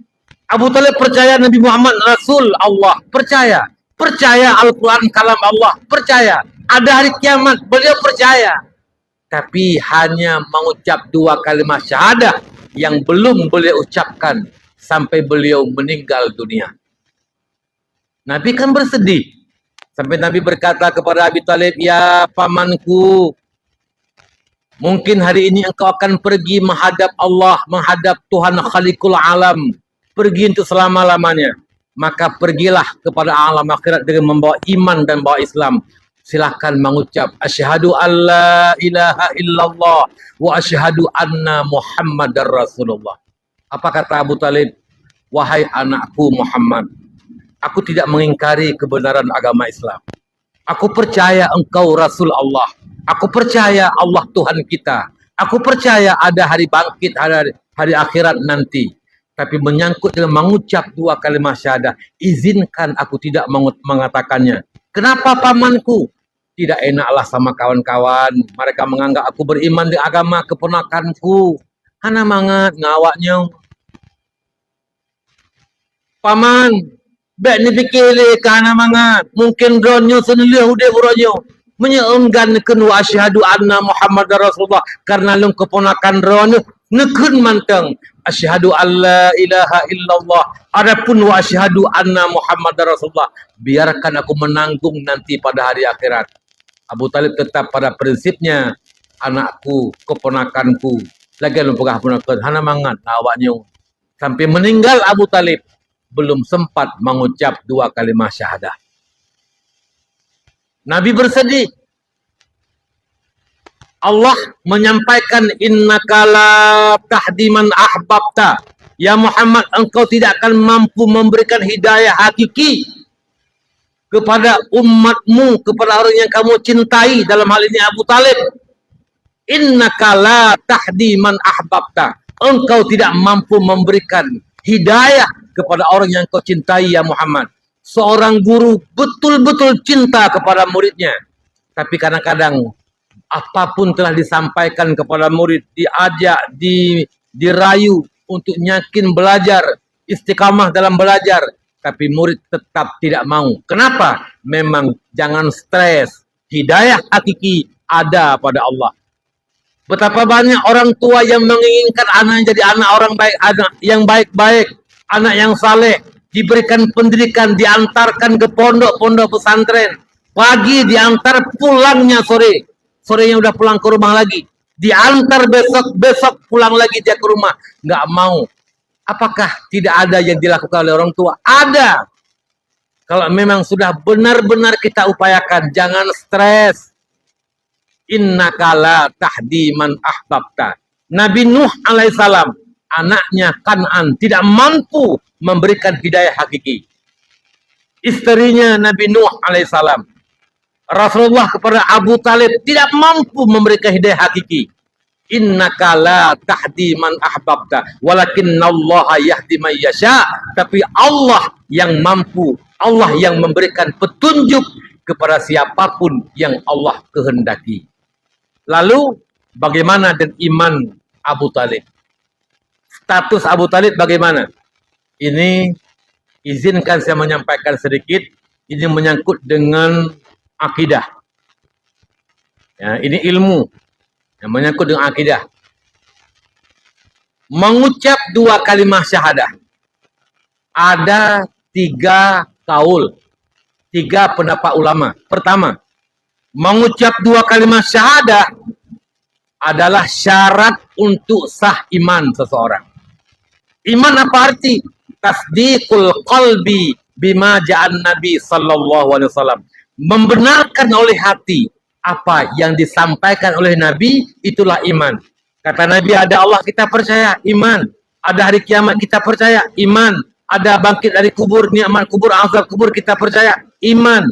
Abu Talib percaya Nabi Muhammad Rasul Allah. Percaya. Percaya Al-Quran kalam Allah. Percaya. Ada hari kiamat. Beliau percaya. Tapi hanya mengucap dua kalimat syahadah yang belum beliau ucapkan sampai beliau meninggal dunia. Nabi kan bersedih. Sampai Nabi berkata kepada Abi Talib, ya pamanku, mungkin hari ini engkau akan pergi menghadap Allah, menghadap Tuhan Khaliqul Alam. Pergi untuk selama-lamanya. Maka pergilah kepada alam akhirat dengan membawa iman dan bawa Islam. Silahkan mengucap asyhadu alla ilaha illallah wa asyhadu anna Muhammadar Rasulullah. Apa kata Abu Talib? Wahai anakku Muhammad, aku tidak mengingkari kebenaran agama Islam. Aku percaya engkau Rasul Allah. Aku percaya Allah Tuhan kita. Aku percaya ada hari bangkit, hari akhirat nanti. Tapi menyangkut dengan mengucap dua kalimat syahadah, izinkan aku tidak mengatakannya. Kenapa pamanku? Tidak enaklah sama kawan-kawan. Mereka menganggap aku beriman di agama keponakanku. Hana mangat ngawaknya. Paman, baik ni fikir ke hana mangat. Mungkin dronyo senilih udah uronyo. Menyeunggan kenwa asyhadu anna Muhammad Rasulullah. Karena lung keponakan dronyo. Nekun manteng. Asyhadu alla ilaha illallah. Adapun wa asyhadu anna Muhammad Rasulullah. Biarkan aku menanggung nanti pada hari akhirat. Abu Talib tetap pada prinsipnya. Anakku, keponakanku. Lagi lumpugah ponakan. Hana mangat awaknya. Sampai meninggal Abu Talib. Belum sempat mengucap dua kalimat syahadah. Nabi bersedih. Allah menyampaikan innaka la tahdi man ahbabta. Ya Muhammad, engkau tidak akan mampu memberikan hidayah hakiki kepada umatmu, kepada orang yang kamu cintai, dalam hal ini Abu Talib. Innaka la tahdi man ahbabta. Engkau tidak mampu memberikan hidayah kepada orang yang kau cintai ya Muhammad. Seorang guru betul-betul cinta kepada muridnya. Tapi kadang-kadang apapun telah disampaikan kepada murid, diajak, dirayu untuk yakin belajar, istiqamah dalam belajar. Tapi murid tetap tidak mau. Kenapa? Memang jangan stres. Hidayah hakiki ada pada Allah. Betapa banyak orang tua yang menginginkan anaknya jadi anak orang baik, anak yang baik-baik, anak yang saleh, diberikan pendidikan, diantarkan ke pondok-pondok pesantren. Pagi diantar, pulangnya sore. Sorenya udah pulang ke rumah lagi. Diantar besok pulang lagi dia ke rumah. Nggak mau. Apakah tidak ada yang dilakukan oleh orang tua? Ada. Kalau memang sudah benar-benar kita upayakan, jangan stres. Innaka la tahdi man ahbabta. Nabi Nuh alaihissalam, anaknya Kan'an, tidak mampu memberikan hidayah hakiki. Istrinya Nabi Nuh alaihissalam, Rasulullah kepada Abu Talib tidak mampu memberikan hidayah hakiki. Innaka la tahdi man ahbabta, walakinallaha yahdi man yasha. Tapi Allah yang mampu, Allah yang memberikan petunjuk kepada siapapun yang Allah kehendaki. Lalu bagaimana dengan iman Abu Talib? Status Abu Talib bagaimana? Ini izinkan saya menyampaikan sedikit. Ini menyangkut dengan akidah. Ya, ini ilmu yang menyangkut dengan akidah. Mengucap 2 kalimah syahadah. Ada 3 kaul, 3 pendapat ulama. Pertama, mengucap 2 kalimah syahadah adalah syarat untuk sah iman seseorang. Iman apa arti? Tasdiqul qalbi bima ja'an Nabi sallallahu alaihi wasallam. Membenarkan oleh hati apa yang disampaikan oleh Nabi, itulah iman. Kata Nabi, ada Allah, kita percaya, iman. Ada hari kiamat, kita percaya, iman. Ada bangkit dari kubur, nikmat kubur, azab kubur, kita percaya, iman.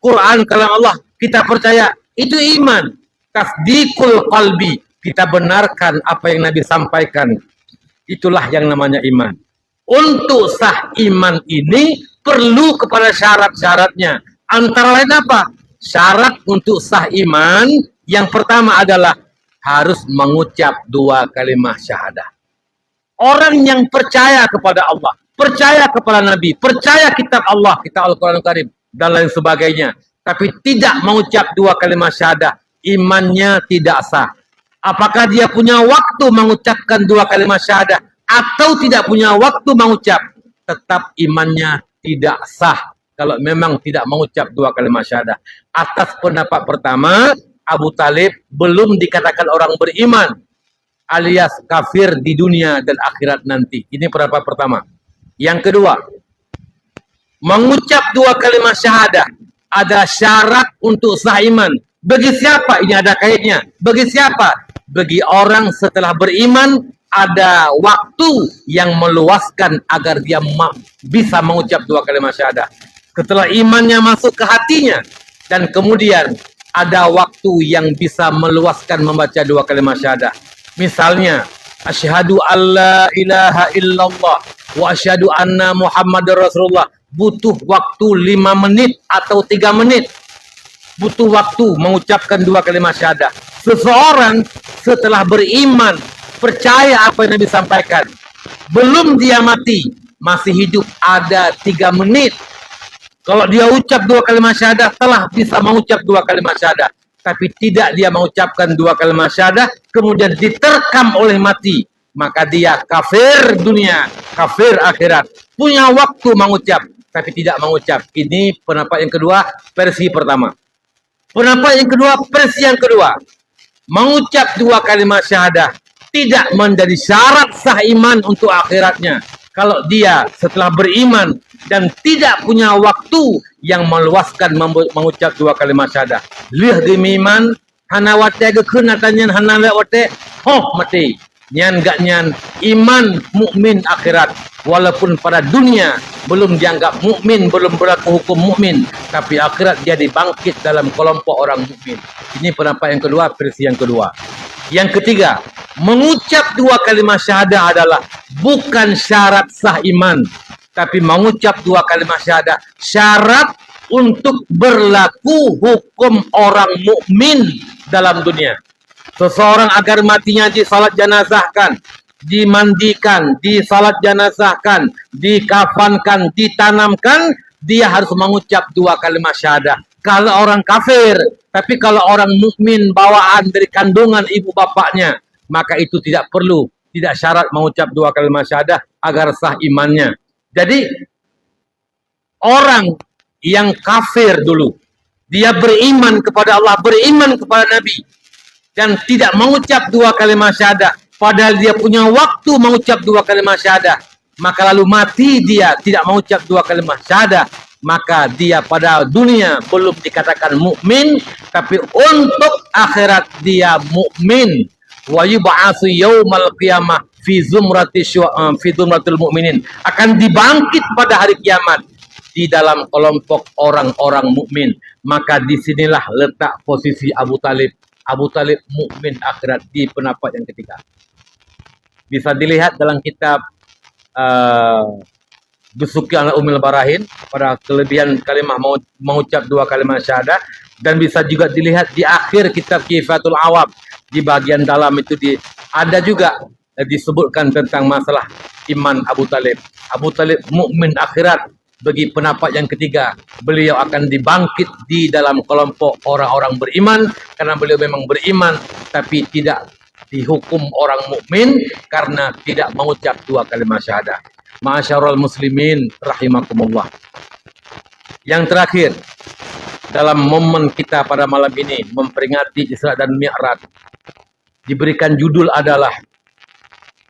Quran kalam Allah, kita percaya, itu iman. Tasdiqul qalbi, kita benarkan apa yang Nabi sampaikan. Itulah yang namanya iman. Untuk sah iman ini perlu kepada syarat-syaratnya. Antara lain apa? Syarat untuk sah iman yang pertama adalah harus mengucap 2 kalimah syahadah. Orang yang percaya kepada Allah, percaya kepada Nabi, percaya kitab Allah, kitab Al-Quran Al-Karim, dan lain sebagainya, tapi tidak mengucap 2 kalimah syahadah, imannya tidak sah. Apakah dia punya waktu mengucapkan 2 kalimah syahadah atau tidak punya waktu mengucap, tetap imannya tidak sah kalau memang tidak mengucap 2 kalimah syahadah. Atas pendapat pertama, Abu Talib belum dikatakan orang beriman, alias kafir di dunia dan akhirat nanti. Ini pendapat pertama. Yang kedua, mengucap 2 kalimah syahadah ada syarat untuk sah iman. Bagi siapa? Ini ada kaitnya. Bagi siapa? Bagi orang setelah beriman, ada waktu yang meluaskan agar dia bisa mengucap 2 kalimah syahadah. Setelah imannya masuk ke hatinya, dan kemudian ada waktu yang bisa meluaskan membaca 2 kalimah syahadah. Misalnya, asyhadu alla ilaha illallah wa asyhadu anna Muhammadar Rasulullah. Butuh waktu 5 menit atau 3 menit. Butuh waktu mengucapkan 2 kalimah syahadah. Seseorang setelah beriman, percaya apa yang Nabi sampaikan, belum dia mati, masih hidup, ada 3 menit. Kalau dia ucap 2 kalimah syahadah, telah bisa mengucap 2 kalimah syahadah. Tapi tidak dia mengucapkan 2 kalimah syahadah, kemudian diterkam oleh mati. Maka dia kafir dunia, kafir akhirat. Punya waktu mengucap, tapi tidak mengucap. Ini pendapat yang kedua, versi pertama. Pendapat yang kedua, versi yang kedua. Mengucap 2 kalimah syahadah tidak menjadi syarat sah iman untuk akhiratnya. Kalau dia setelah beriman dan tidak punya waktu yang meluaskan mengucap 2 kalimah syahadah. Lih dimiman, hana wate gekun atanyan hana lewate, mati. Nyan gak nyan, iman mukmin akhirat. Walaupun pada dunia belum dianggap mukmin, belum berlaku hukum mukmin, tapi akhirat dia dibangkit dalam kelompok orang mukmin. Ini pendapat yang kedua, versi yang kedua. Yang ketiga, mengucap 2 kalimah syahadah adalah bukan syarat sah iman, tapi mengucap 2 kalimah syahadah syarat untuk berlaku hukum orang mukmin dalam dunia. Seseorang agar matinya disalat janazahkan, dimandikan, disalat janazahkan, dikafankan, ditanamkan, dia harus mengucap 2 kalimah syahadah. Kalau orang kafir, tapi kalau orang mukmin bawaan dari kandungan ibu bapaknya, maka itu tidak perlu, tidak syarat mengucap 2 kalimah syahadah agar sah imannya. Jadi orang yang kafir dulu, dia beriman kepada Allah, beriman kepada Nabi, dan tidak mengucap 2 kalimah syahadah, padahal dia punya waktu mengucap 2 kalimah syahadah, maka lalu mati dia tidak mengucap 2 kalimah syahadah, maka dia pada dunia belum dikatakan mukmin, tapi untuk akhirat dia mukmin. Wa yub'atsu yaumal qiyamah fi zumratil mu'minin, akan dibangkit pada hari kiamat di dalam kelompok orang-orang mukmin. Maka disinilah letak posisi Abu Talib. Abu Talib mukmin akhirat di pendapat yang ketiga. Bisa dilihat dalam kitab Dusuki ala Umil Barahin pada kelebihan kalimah mengucap dua kalimat syahadah, dan bisa juga dilihat di akhir kitab Kifayatul Awam di bagian dalam itu ada juga disebutkan tentang masalah iman Abu Talib. Abu Talib mukmin akhirat bagi pendapat yang ketiga. Beliau akan dibangkit di dalam kelompok orang-orang beriman karena beliau memang beriman tapi tidak dihukum orang mukmin karena tidak mengucap dua kalimat syahadah. Ma'asyiral muslimin rahimakumullah. Yang terakhir, dalam momen kita pada malam ini memperingati Isra dan Mi'raj, diberikan judul adalah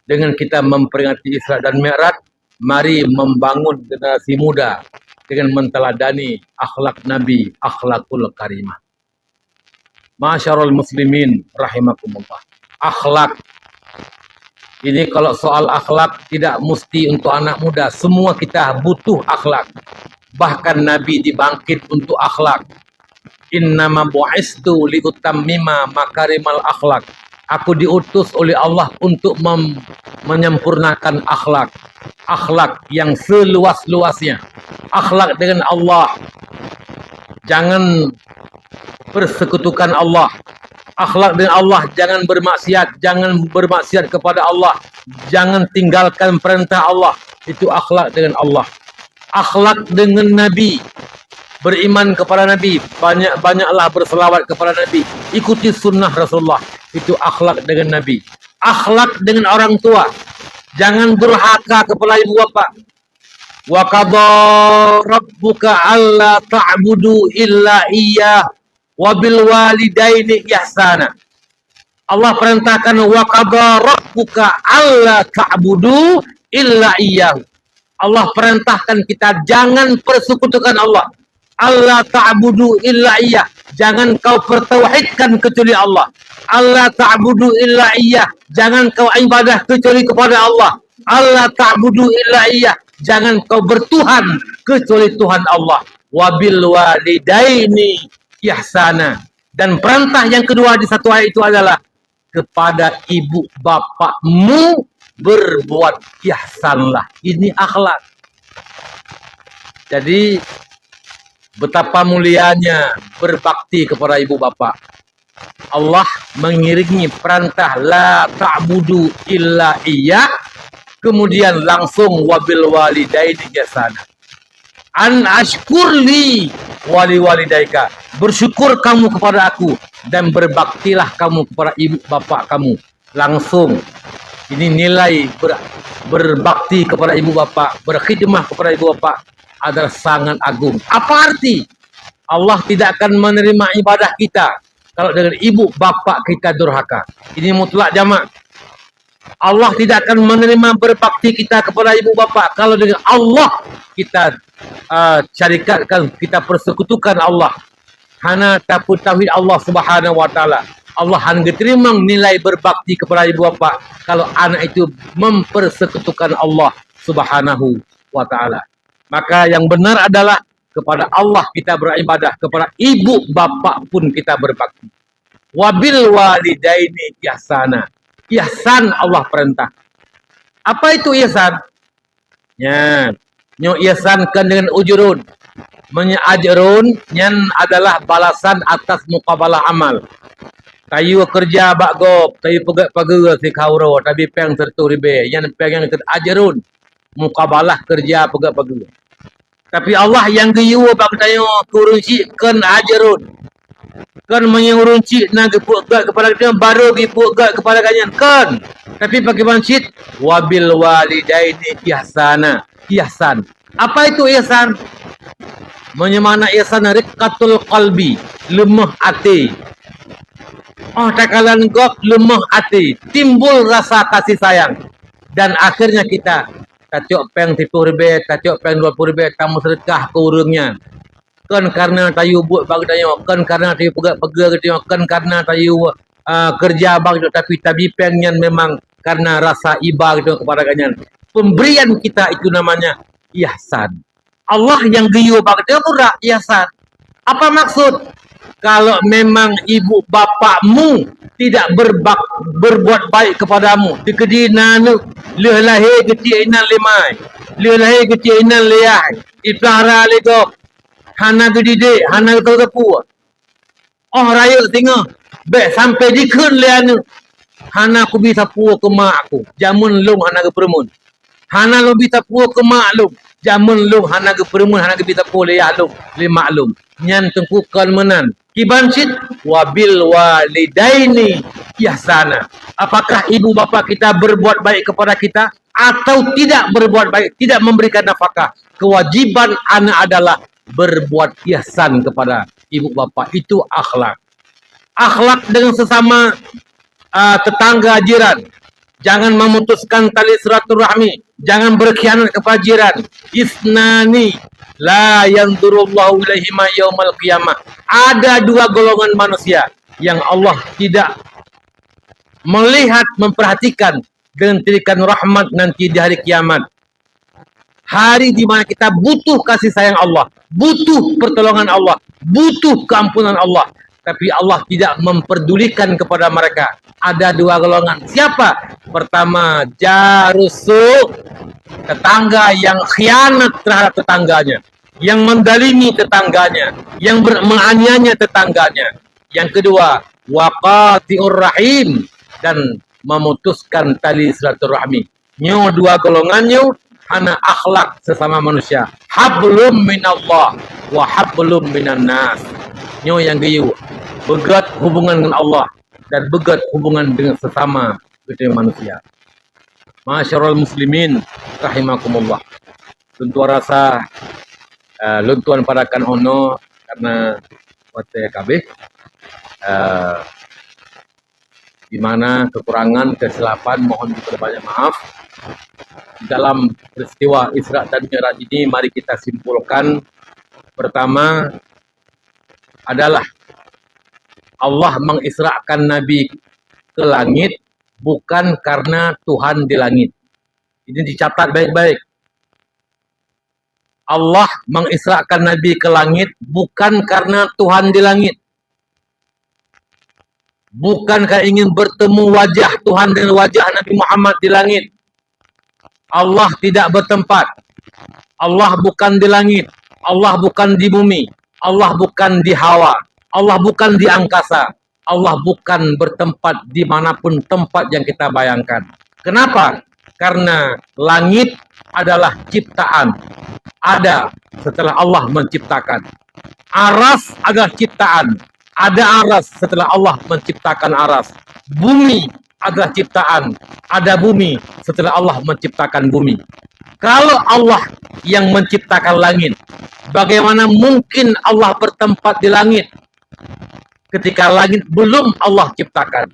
dengan kita memperingati Isra dan Mi'raj, mari membangun generasi muda dengan menteladani akhlak Nabi, akhlakul karimah. Ma'asyiral muslimin rahimakumullah. Akhlak ini, kalau soal akhlak tidak mesti untuk anak muda, semua kita butuh akhlak. Bahkan Nabi dibangkit untuk akhlak. Innama bu'istu liutammima makarimal akhlak. Aku diutus oleh Allah untuk menyempurnakan akhlak. Akhlak yang seluas-luasnya. Akhlak dengan Allah. Jangan persekutukan Allah. Akhlak dengan Allah, jangan bermaksiat, jangan bermaksiat kepada Allah, jangan tinggalkan perintah Allah. Itu akhlak dengan Allah. Akhlak dengan Nabi, beriman kepada Nabi, banyak-banyaklah berselawat kepada Nabi, ikuti sunnah Rasulullah. Itu akhlak dengan Nabi. Akhlak dengan orang tua, jangan durhaka kepada ibu bapa. Wa qadha rabbuka alla ta'budu illa iyyah wabil walidaini ihsana. Allah perintahkan wa qadha rabbuka alla ta'budu illa iyyahu. Allah perintahkan kita jangan persekutukan Allah. Alla ta'budu illa iyyah. Jangan kau bertauhidkan kecuali Allah. Alla ta'budu illa iyyah. Jangan kau ibadah kecuali kepada Allah. Alla ta'budu illa iyyah. Jangan kau bertuhan kecuali Tuhan Allah. Wabil walidaini ihsana. Dan perintah yang kedua di satu ayat itu adalah kepada ibu bapakmu berbuat ihsanlah. Ini akhlak. Jadi betapa mulianya berbakti kepada ibu bapak. Allah mengiringi perintah la ta'budu illa iyyah, kemudian langsung wabil walidaini ihsana. An ashkurli wali walidaika. Bersyukur kamu kepada aku dan berbaktilah kamu kepada ibu bapak kamu. Langsung. Ini nilai berbakti kepada ibu bapak, berkhidmah kepada ibu bapak adalah sangat agung. Apa arti? Allah tidak akan menerima ibadah kita kalau dengan ibu bapak kita durhaka. Ini mutlak jamak. Allah tidak akan menerima berbakti kita kepada ibu bapak kalau dengan Allah kita syarikatkan, kita persekutukan Allah. Hana takut tauhid Allah Subhanahu wa taala. Allah hanya terima nilai berbakti kepada ibu bapa kalau anak itu mempersekutukan Allah Subhanahu wa taala. Maka yang benar adalah kepada Allah kita beribadah, kepada ibu bapa pun kita berbakti. Wabil walidaini ihsana. Ihsan Allah perintah. Apa itu ihsan? Ya, nyo ihsankan dengan ujurun. Ajrun nyan adalah balasan atas muqabalah amal. Tayu kerja bagop, tayu pegak pagera si kauro, tapi peng tertu ribe, yang peng yang ajrun. Muqabalah kerja pegak pagera. Tapi Allah yang geyu bak tayo kurunci kan ajrun. Kan menyurunci na gepuk kepada dia baru gepuk kepada kanyan kan. Tapi bagaimana cit wabil walidaini ihsana. Ihsan. Apa itu ihsan? Menyemana ihsan riqqatul qalbi, lemah hati. Oh, takalan gop lemah hati, timbul rasa kasih sayang. Dan akhirnya kita tajuk peng tipu ribe, tajuk peng 20 ribe, tamu sedekah ke urungnya. Kan karena tayu buat bagi tayu, kan karena tayu pegak tayu, kan karena tayu kerja bagi tapi pengnya memang karena rasa iba gitu kepada kanyan. Pemberian kita itu namanya ihsan. Allah yang geyu bagi tayu pura ihsan. Apa maksud? kalau memang ibu bapakmu tidak berbuat baik kepadamu, dikedina nu leh lahir kecil inan limai, leh lahir kecil inan liai, iplara lego, hana gedide, hana tapu. Oh raya tengah, baik sampai dikun lianu, hana aku bisa puas ke mak aku, jamun lung hana ke permun, hana lu bisa puas ke mak lung, jamun lung hana ke permun, hana ke bisa puas liah lung, lima lung, nyan tengkukan menan. Kibansit wabil walidaini ihsana. Apakah ibu bapa kita berbuat baik kepada kita atau tidak berbuat baik, tidak memberikan nafkah? Kewajiban anak adalah berbuat ihsan kepada ibu bapa. Itu akhlak. Akhlak dengan sesama tetangga jiran. Jangan memutuskan tali silaturahmi, jangan berkhianat kepada jiran. Isnani la yanzurullahu ilaihima yaumal qiyamah. Ada dua golongan manusia yang Allah tidak melihat, memperhatikan dengan tirikan rahmat nanti di hari kiamat. Hari di mana kita butuh kasih sayang Allah, butuh pertolongan Allah, butuh keampunan Allah. Tapi Allah tidak memperdulikan kepada mereka. Ada dua golongan. Siapa? Pertama, jarusu, tetangga yang khianat terhadap tetangganya, yang mendalimi tetangganya, yang menganiaya tetangganya. Yang kedua, waqati'ur rahim, dan memutuskan tali silaturahmi. Nyo dua golongannya hana akhlak sesama manusia. Hablum minallah wa hablum minan nas. Nyo yang geyu, begat hubungan dengan Allah dan begat hubungan dengan sesama manusia. Masyarul muslimin rahimakumullah. Tentu rasa luntuan padakan ono karena wate kabeh di mana kekurangan, kesilapan mohon diperbanyak maaf. Dalam peristiwa Isra dan Mi'raj ini mari kita simpulkan. Pertama adalah Allah mengisrakan Nabi ke langit bukan karena Tuhan di langit. Ini dicatat baik-baik. Allah mengisrakan Nabi ke langit bukan karena Tuhan di langit. Bukan karena ingin bertemu wajah Tuhan dengan wajah Nabi Muhammad di langit. Allah tidak bertempat. Allah bukan di langit. Allah bukan di bumi. Allah bukan di hawa. Allah bukan di angkasa. Allah bukan bertempat dimanapun tempat yang kita bayangkan. Kenapa? Karena langit adalah ciptaan. Ada setelah Allah menciptakan. Aras adalah ciptaan. Ada aras setelah Allah menciptakan aras. Bumi adalah ciptaan. Ada bumi setelah Allah menciptakan bumi. Kalau Allah yang menciptakan langit, bagaimana mungkin Allah bertempat di langit ketika langit belum Allah ciptakan?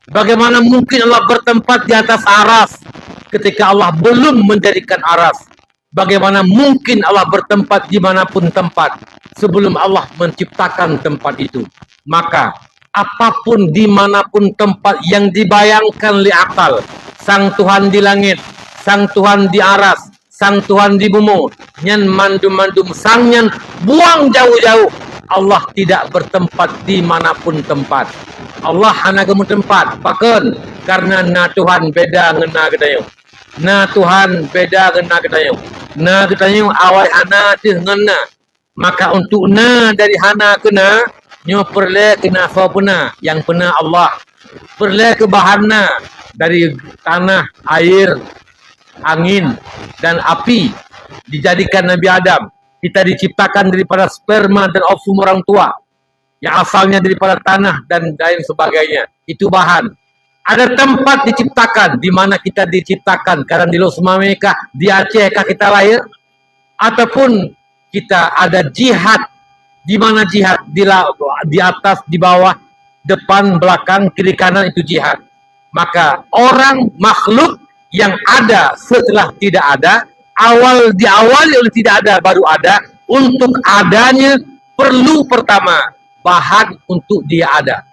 Bagaimana mungkin Allah bertempat di atas aras ketika Allah belum menjadikan aras? Bagaimana mungkin Allah bertempat dimanapun tempat sebelum Allah menciptakan tempat itu? Maka apapun dimanapun tempat yang dibayangkan li akal, Sang Tuhan di langit, Sang Tuhan di aras, Sang Tuhan di bumi, nyan mandum-mandum sang nyan buang jauh-jauh. Allah tidak bertempat dimanapun tempat. Allah hanya kemu tempat, paken, karena na Tuhan beda ngena kedayo. Na Tuhan beda ngena kedayo. Na kedayo awal hana tih ngena. Maka untuk na dari hana kena, nyo perle kena sopuna yang pernah Allah. Perle ke bahanna dari tanah, air, angin, dan api. Dijadikan Nabi Adam. Kita diciptakan daripada sperma dan ovum orang tua. Yang asalnya daripada tanah dan lain sebagainya. Itu bahan. Ada tempat diciptakan. Di mana kita diciptakan. Karena di Losmameka, di Aceh kah kita lahir? Ataupun kita ada jihad. Di mana jihad? Di atas, di bawah, depan, belakang, kiri, kanan itu jihad. Maka orang makhluk yang ada setelah tidak ada, diawali oleh tidak ada baru ada. Untuk adanya perlu pertama bahan untuk dia ada.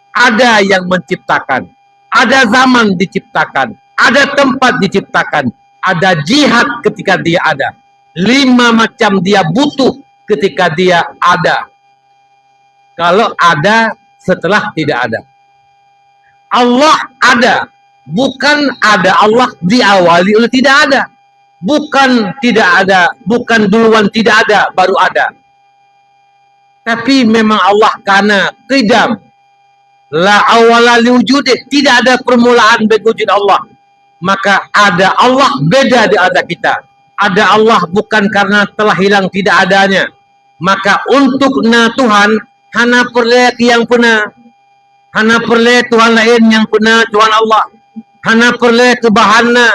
Ada yang menciptakan, ada zaman diciptakan, ada tempat diciptakan, ada jihad ketika dia ada. 5 macam dia butuh ketika dia ada. Kalau ada setelah tidak ada. Allah ada, bukan ada Allah diawali oleh tidak ada. Bukan tidak ada, bukan duluan tidak ada, baru ada. Tapi memang Allah karena qidam, la awala liwujudih, tidak ada permulaan bagi wujud Allah. Maka ada Allah beda di ada kita. Ada Allah bukan karena telah hilang tidak adanya. Maka untuk Tuhan, hana perle yang pernah. Hana perle Tuhan lain yang pernah Tuhan Allah. Hana perle kebahana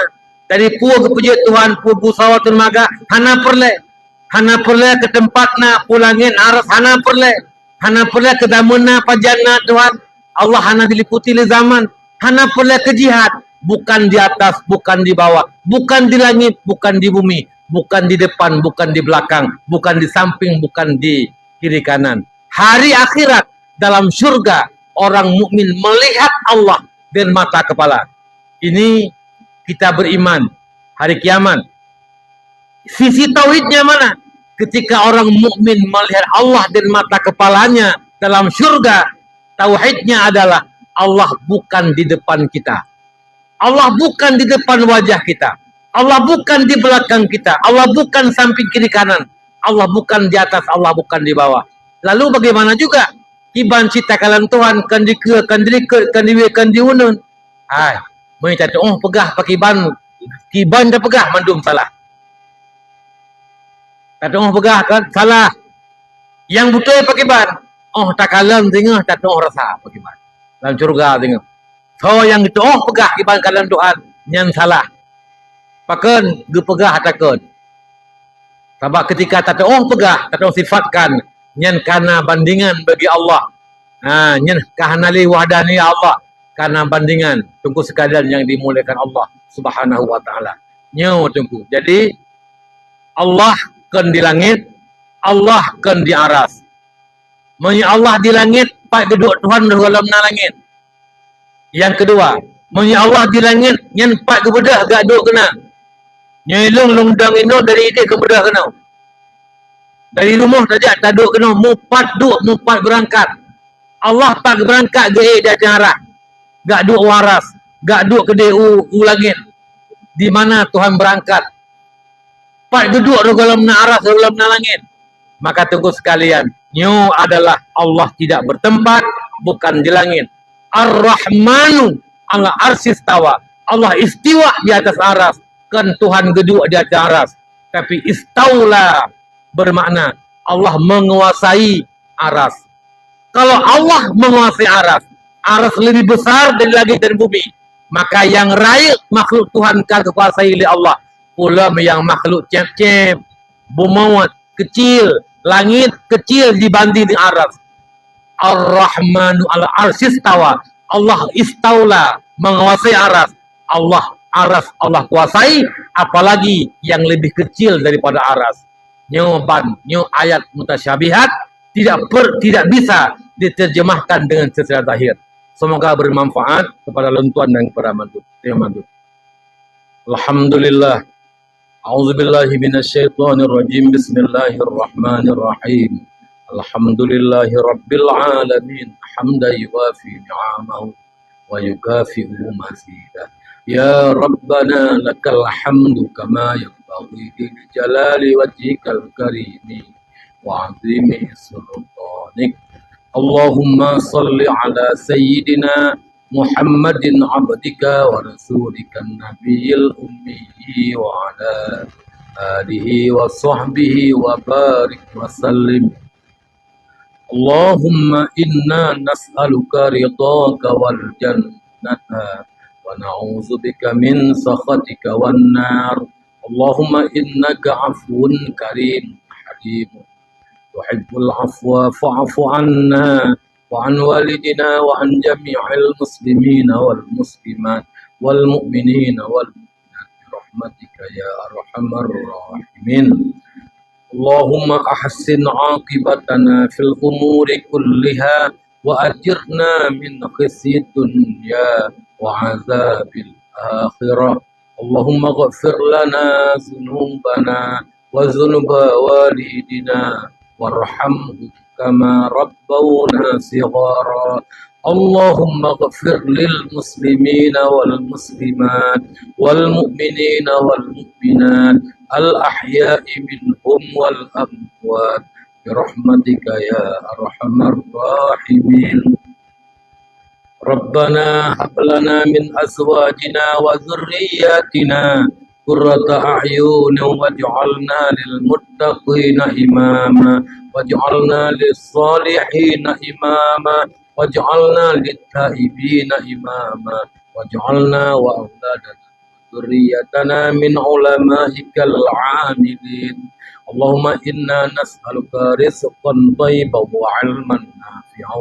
dari pua kepuji Tuhan pua busawatul maga. Hana perle ke tempatna pulangin aras. Hana perle ke damuna pajana Tuhan. Allah hana diliputi le zaman. Hana perle ke jihad. Bukan di atas, bukan di bawah, bukan di langit, bukan di bumi, bukan di depan, bukan di belakang, bukan di samping, bukan di kiri kanan. Hari akhirat dalam surga orang mukmin melihat Allah dengan mata kepala. Ini kita beriman hari kiamat. Sisi tauhidnya mana? Ketika orang mukmin melihat Allah dengan mata kepalanya dalam surga, tauhidnya adalah Allah bukan di depan kita. Allah bukan di depan wajah kita. Allah bukan di belakang kita. Allah bukan samping kiri kanan. Allah bukan di atas, Allah bukan di bawah. Lalu bagaimana juga? Kiban cita kalan Tuhan, kan diunun. Hai, mereka tu, pegah pakai kiban dah pegah, mandum salah. Kata pegah kan, salah. Yang betul pakai ban. Tak kalan tengah, tak rasa pakai ban. Dalam surga tengah. So yang itu pegah kiban kalan Tuhan yang salah. Pakan ge pegah takun. Sebab ketika tak pegah, tak sifatkan nyen karena bandingan bagi Allah. Nyen kahanali wahdani Allah karena bandingan tunggu sekalian yang dimuliakan Allah Subhanahu wa taala. Nyo tunggu. Jadi Allah kan di langit, Allah kan di aras. Menyi Allah di langit, pak geduk Tuhan dalam langit. Yang kedua, menyi Allah di langit, nyen pak kebedah gak duk kena. Nyelung lungdang ino dari ide kebedah kena. Dari rumah saja tak duk kena, mupat berangkat. Allah pak berangkat ge dah arah. Gak duk waras, gak duk ke DU langit. Di mana Tuhan berangkat? Pak duduk dalam aras dalam langit. Maka tunggu sekalian, nyu adalah Allah tidak bertempat, bukan di langit. Ar-Rahmanu ala arsis tawa. Allah istiwa di atas aras. Kan Tuhan geduk di atas aras. Tapi istaula bermakna Allah menguasai aras. Kalau Allah menguasai aras, aras lebih besar dari langit dan bumi. Maka yang rakyat makhluk Tuhan kan dikuasai oleh Allah. Pula yang makhluk cep-cep, bumawat, kecil, langit kecil dibanding dengan aras. Ar-Rahmanu ala arsis tawa. Allah istaula menguasai aras. Aras Allah kuasai, apalagi yang lebih kecil daripada aras. Nyo ayat mutasyabihat tidak bisa diterjemahkan dengan secara zahir. Semoga bermanfaat kepada lentuan dan kepada mandu. Alhamdulillah. A'udzubillahi minasyaitonirrajim. Bismillahirrahmanirrahim. Alhamdulillahi rabbil alamin. Hamdan yuwafi ni'amahu wa yukafi'u mazidah. Ya Rabbana lakal hamdu kama yanbaghi li jalali wajhikal karimi wa 'azimi sultanik. Allahumma salli ala sayyidina Muhammadin abdika wa rasulika nabiyil ummi wa ala alihi wa sahbihi wa barik wa sallim. Allahumma inna nas'aluka ridhaka wal jannata wa na'udzubika min sakhatika wan nar. Allahumma innaka 'afuwun karim halim tuhibbul afwa fa'fu 'anna wa 'an walidina wa 'an jami'il muslimina wal muslimat wal mu'minina wal mu'minat bi rahmatika ya arhamar rahimin. Allahumma ahsin 'aqibatana fil umuri kulliha wa ajirna min khizyid dunya wa 'adzabil akhirah. Allahumma ighfir lana dhunubana wa dhunuba walidina warhamhum كما ربونا صغارا اللهم اغفر للمسلمين والمسلمات والمؤمنين والمؤمنات الأحياء منهم والأموات برحمتك يا أرحم الراحمين ربنا هب لنا من أزواجنا وذرياتنا قرة أعين واجعلنا للمتقين إماما واجعلنا للصالحين إماما واجعلنا للتائبين إماما واجعلنا وأولادنا ذريتنا من علمائك العاملين اللهم إنا نسألك رزقا طيبا وعلما نافعا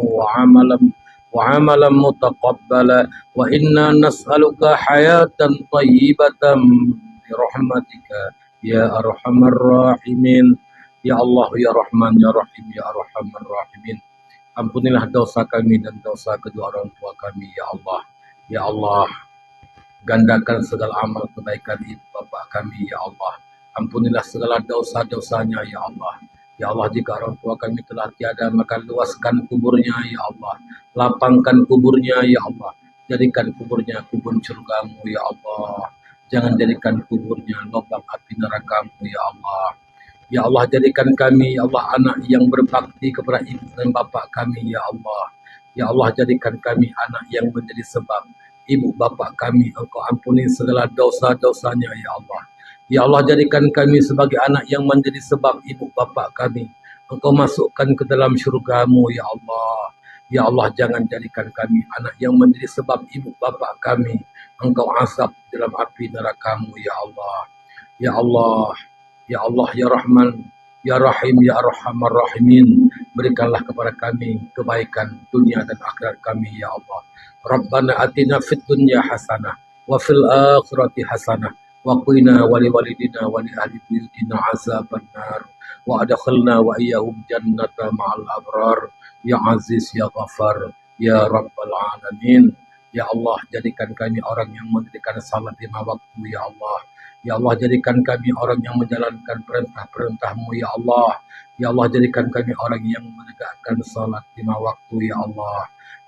وعملا متقبلا وإنا نسألك حياة طيبة برحمتك يا أرحم الراحمين يا الله يا رحمن يا رحيم يا أرحم الراحمين ampunilah dosa kami dan dosa kedua orang tua kami ya Allah ya Allah gandakan segala amal kebaikan ibu bapa kami ya Allah ampunilah segala dosa-dosanya ya Allah ya Allah jika orang tua kami telah tiada maka luaskan kuburnya ya Allah lapangkan kuburnya ya Allah jadikan kuburnya kubur surgamu ya Allah jangan jadikan kuburnya lubang api nerakamu ya Allah ya Allah jadikan kami ya Allah anak yang berbakti kepada ibu dan bapa kami ya Allah ya Allah jadikan kami anak yang menjadi sebab ibu bapa kami engkau ampuni segala dosa-dosanya ya Allah ya Allah jadikan kami sebagai anak yang menjadi sebab ibu bapa kami engkau masukkan ke dalam syurgamu ya Allah ya Allah jangan jadikan kami anak yang menjadi sebab ibu bapa kami engkau azab dalam api nerakamu ya Allah ya Allah ya Allah ya Rahman ya Rahim ya Arhamar Rahimin berikanlah kepada kami kebaikan dunia dan akhirat kami ya Allah Rabbana atina fid dunya hasanah wa fil akhirati hasanah wa qina wa li walidina wa li ahli buyutina azaban nar wa adkhilna wa iyyahum jannata ma'al abrar ya aziz ya ghafar ya rabbal alamin ya Allah jadikan kami orang yang mendirikan salat 5 waktu ya Allah ya Allah jadikan kami orang yang menjalankan perintah-perintah-Mu ya Allah ya Allah jadikan kami orang yang menegakkan salat 5 waktu ya Allah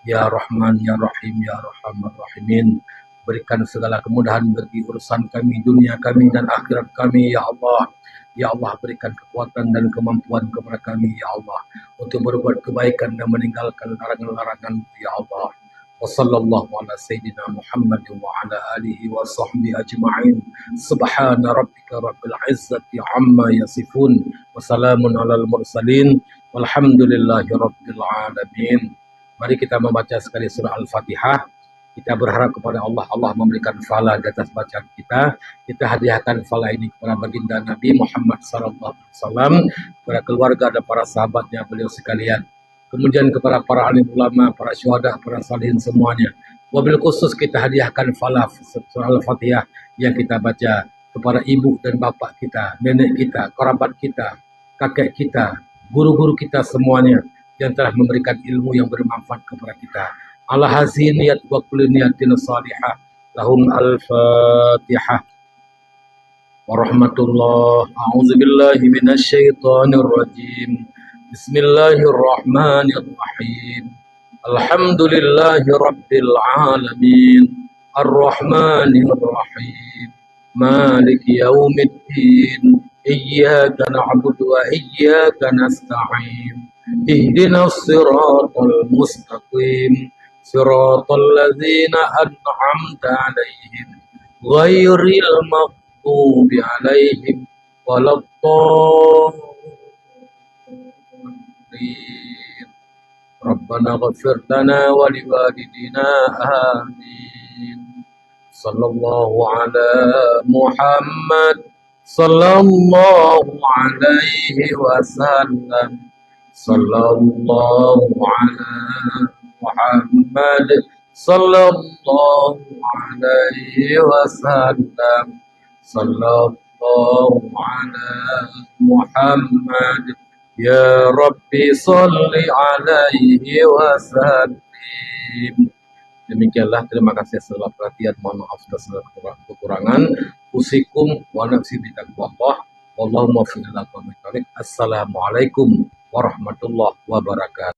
ya Rahman ya Rahim ya Arhamar Rahimin berikan segala kemudahan bagi urusan kami dunia kami dan akhirat kami ya Allah ya Allah berikan kekuatan dan kemampuan kepada kami ya Allah untuk berbuat kebaikan dan meninggalkan larangan-larangan ya Allah وصلى الله على سيدنا محمد وعلى آله وصحبه أجمعين سبحان ربك رب العزة عما يصفون وسلام على المرسلين والحمد لله رب العالمين. Mari kita membaca sekali surah Al-Fatihah. Kita berharap kepada Allah, Allah memberikan fala di atas bacaan kita. Kita hadiahkan fala ini kepada baginda Nabi Muhammad SAW, kepada keluarga dan para sahabatnya beliau sekalian. Kemudian kepada para alim ulama, para syuhada, para salihin semuanya. Wabil khusus kita hadiahkan falah surah Al-Fatihah yang kita baca kepada ibu dan bapak kita, nenek kita, kerabat kita, kakek kita, guru-guru kita semuanya yang telah memberikan ilmu yang bermanfaat kepada kita. Ala hazin niyat wa kulli niyatin salihah. Lahum al-Fatihah. Warahmatullah. A'udzubillahi minasyaitonir rajim. Bismillahirrahmanirrahim. Alhamdulillahi rabbil alamin. Ar-Rahmanir Rahim. Maliki yaumiddin. Iyyaka na'budu wa iyyaka nasta'in. Ihdinas siratal mustaqim. Siratal ladzina an'amta 'alaihim ghairil maghdubi 'alaihim waladdallin. Rabbana ighfir lana wa liwalidina amin. Sallallahu ala Muhammad sallallahu alaihi wasallam. Sallallahu ala Muhammad sallallahu alaihi wasallam. Sallallahu ala Muhammad. Ya Rabbi salli alaihi wasallim. Demikianlah, terima kasih segala perhatian, mohon maaf atas segala kekurangan. Usikum wa nafsi bitaqwallah. Wallahu muwaffiq ila aqwamit thoriq. Assalamualaikum warahmatullahi wabarakatuh.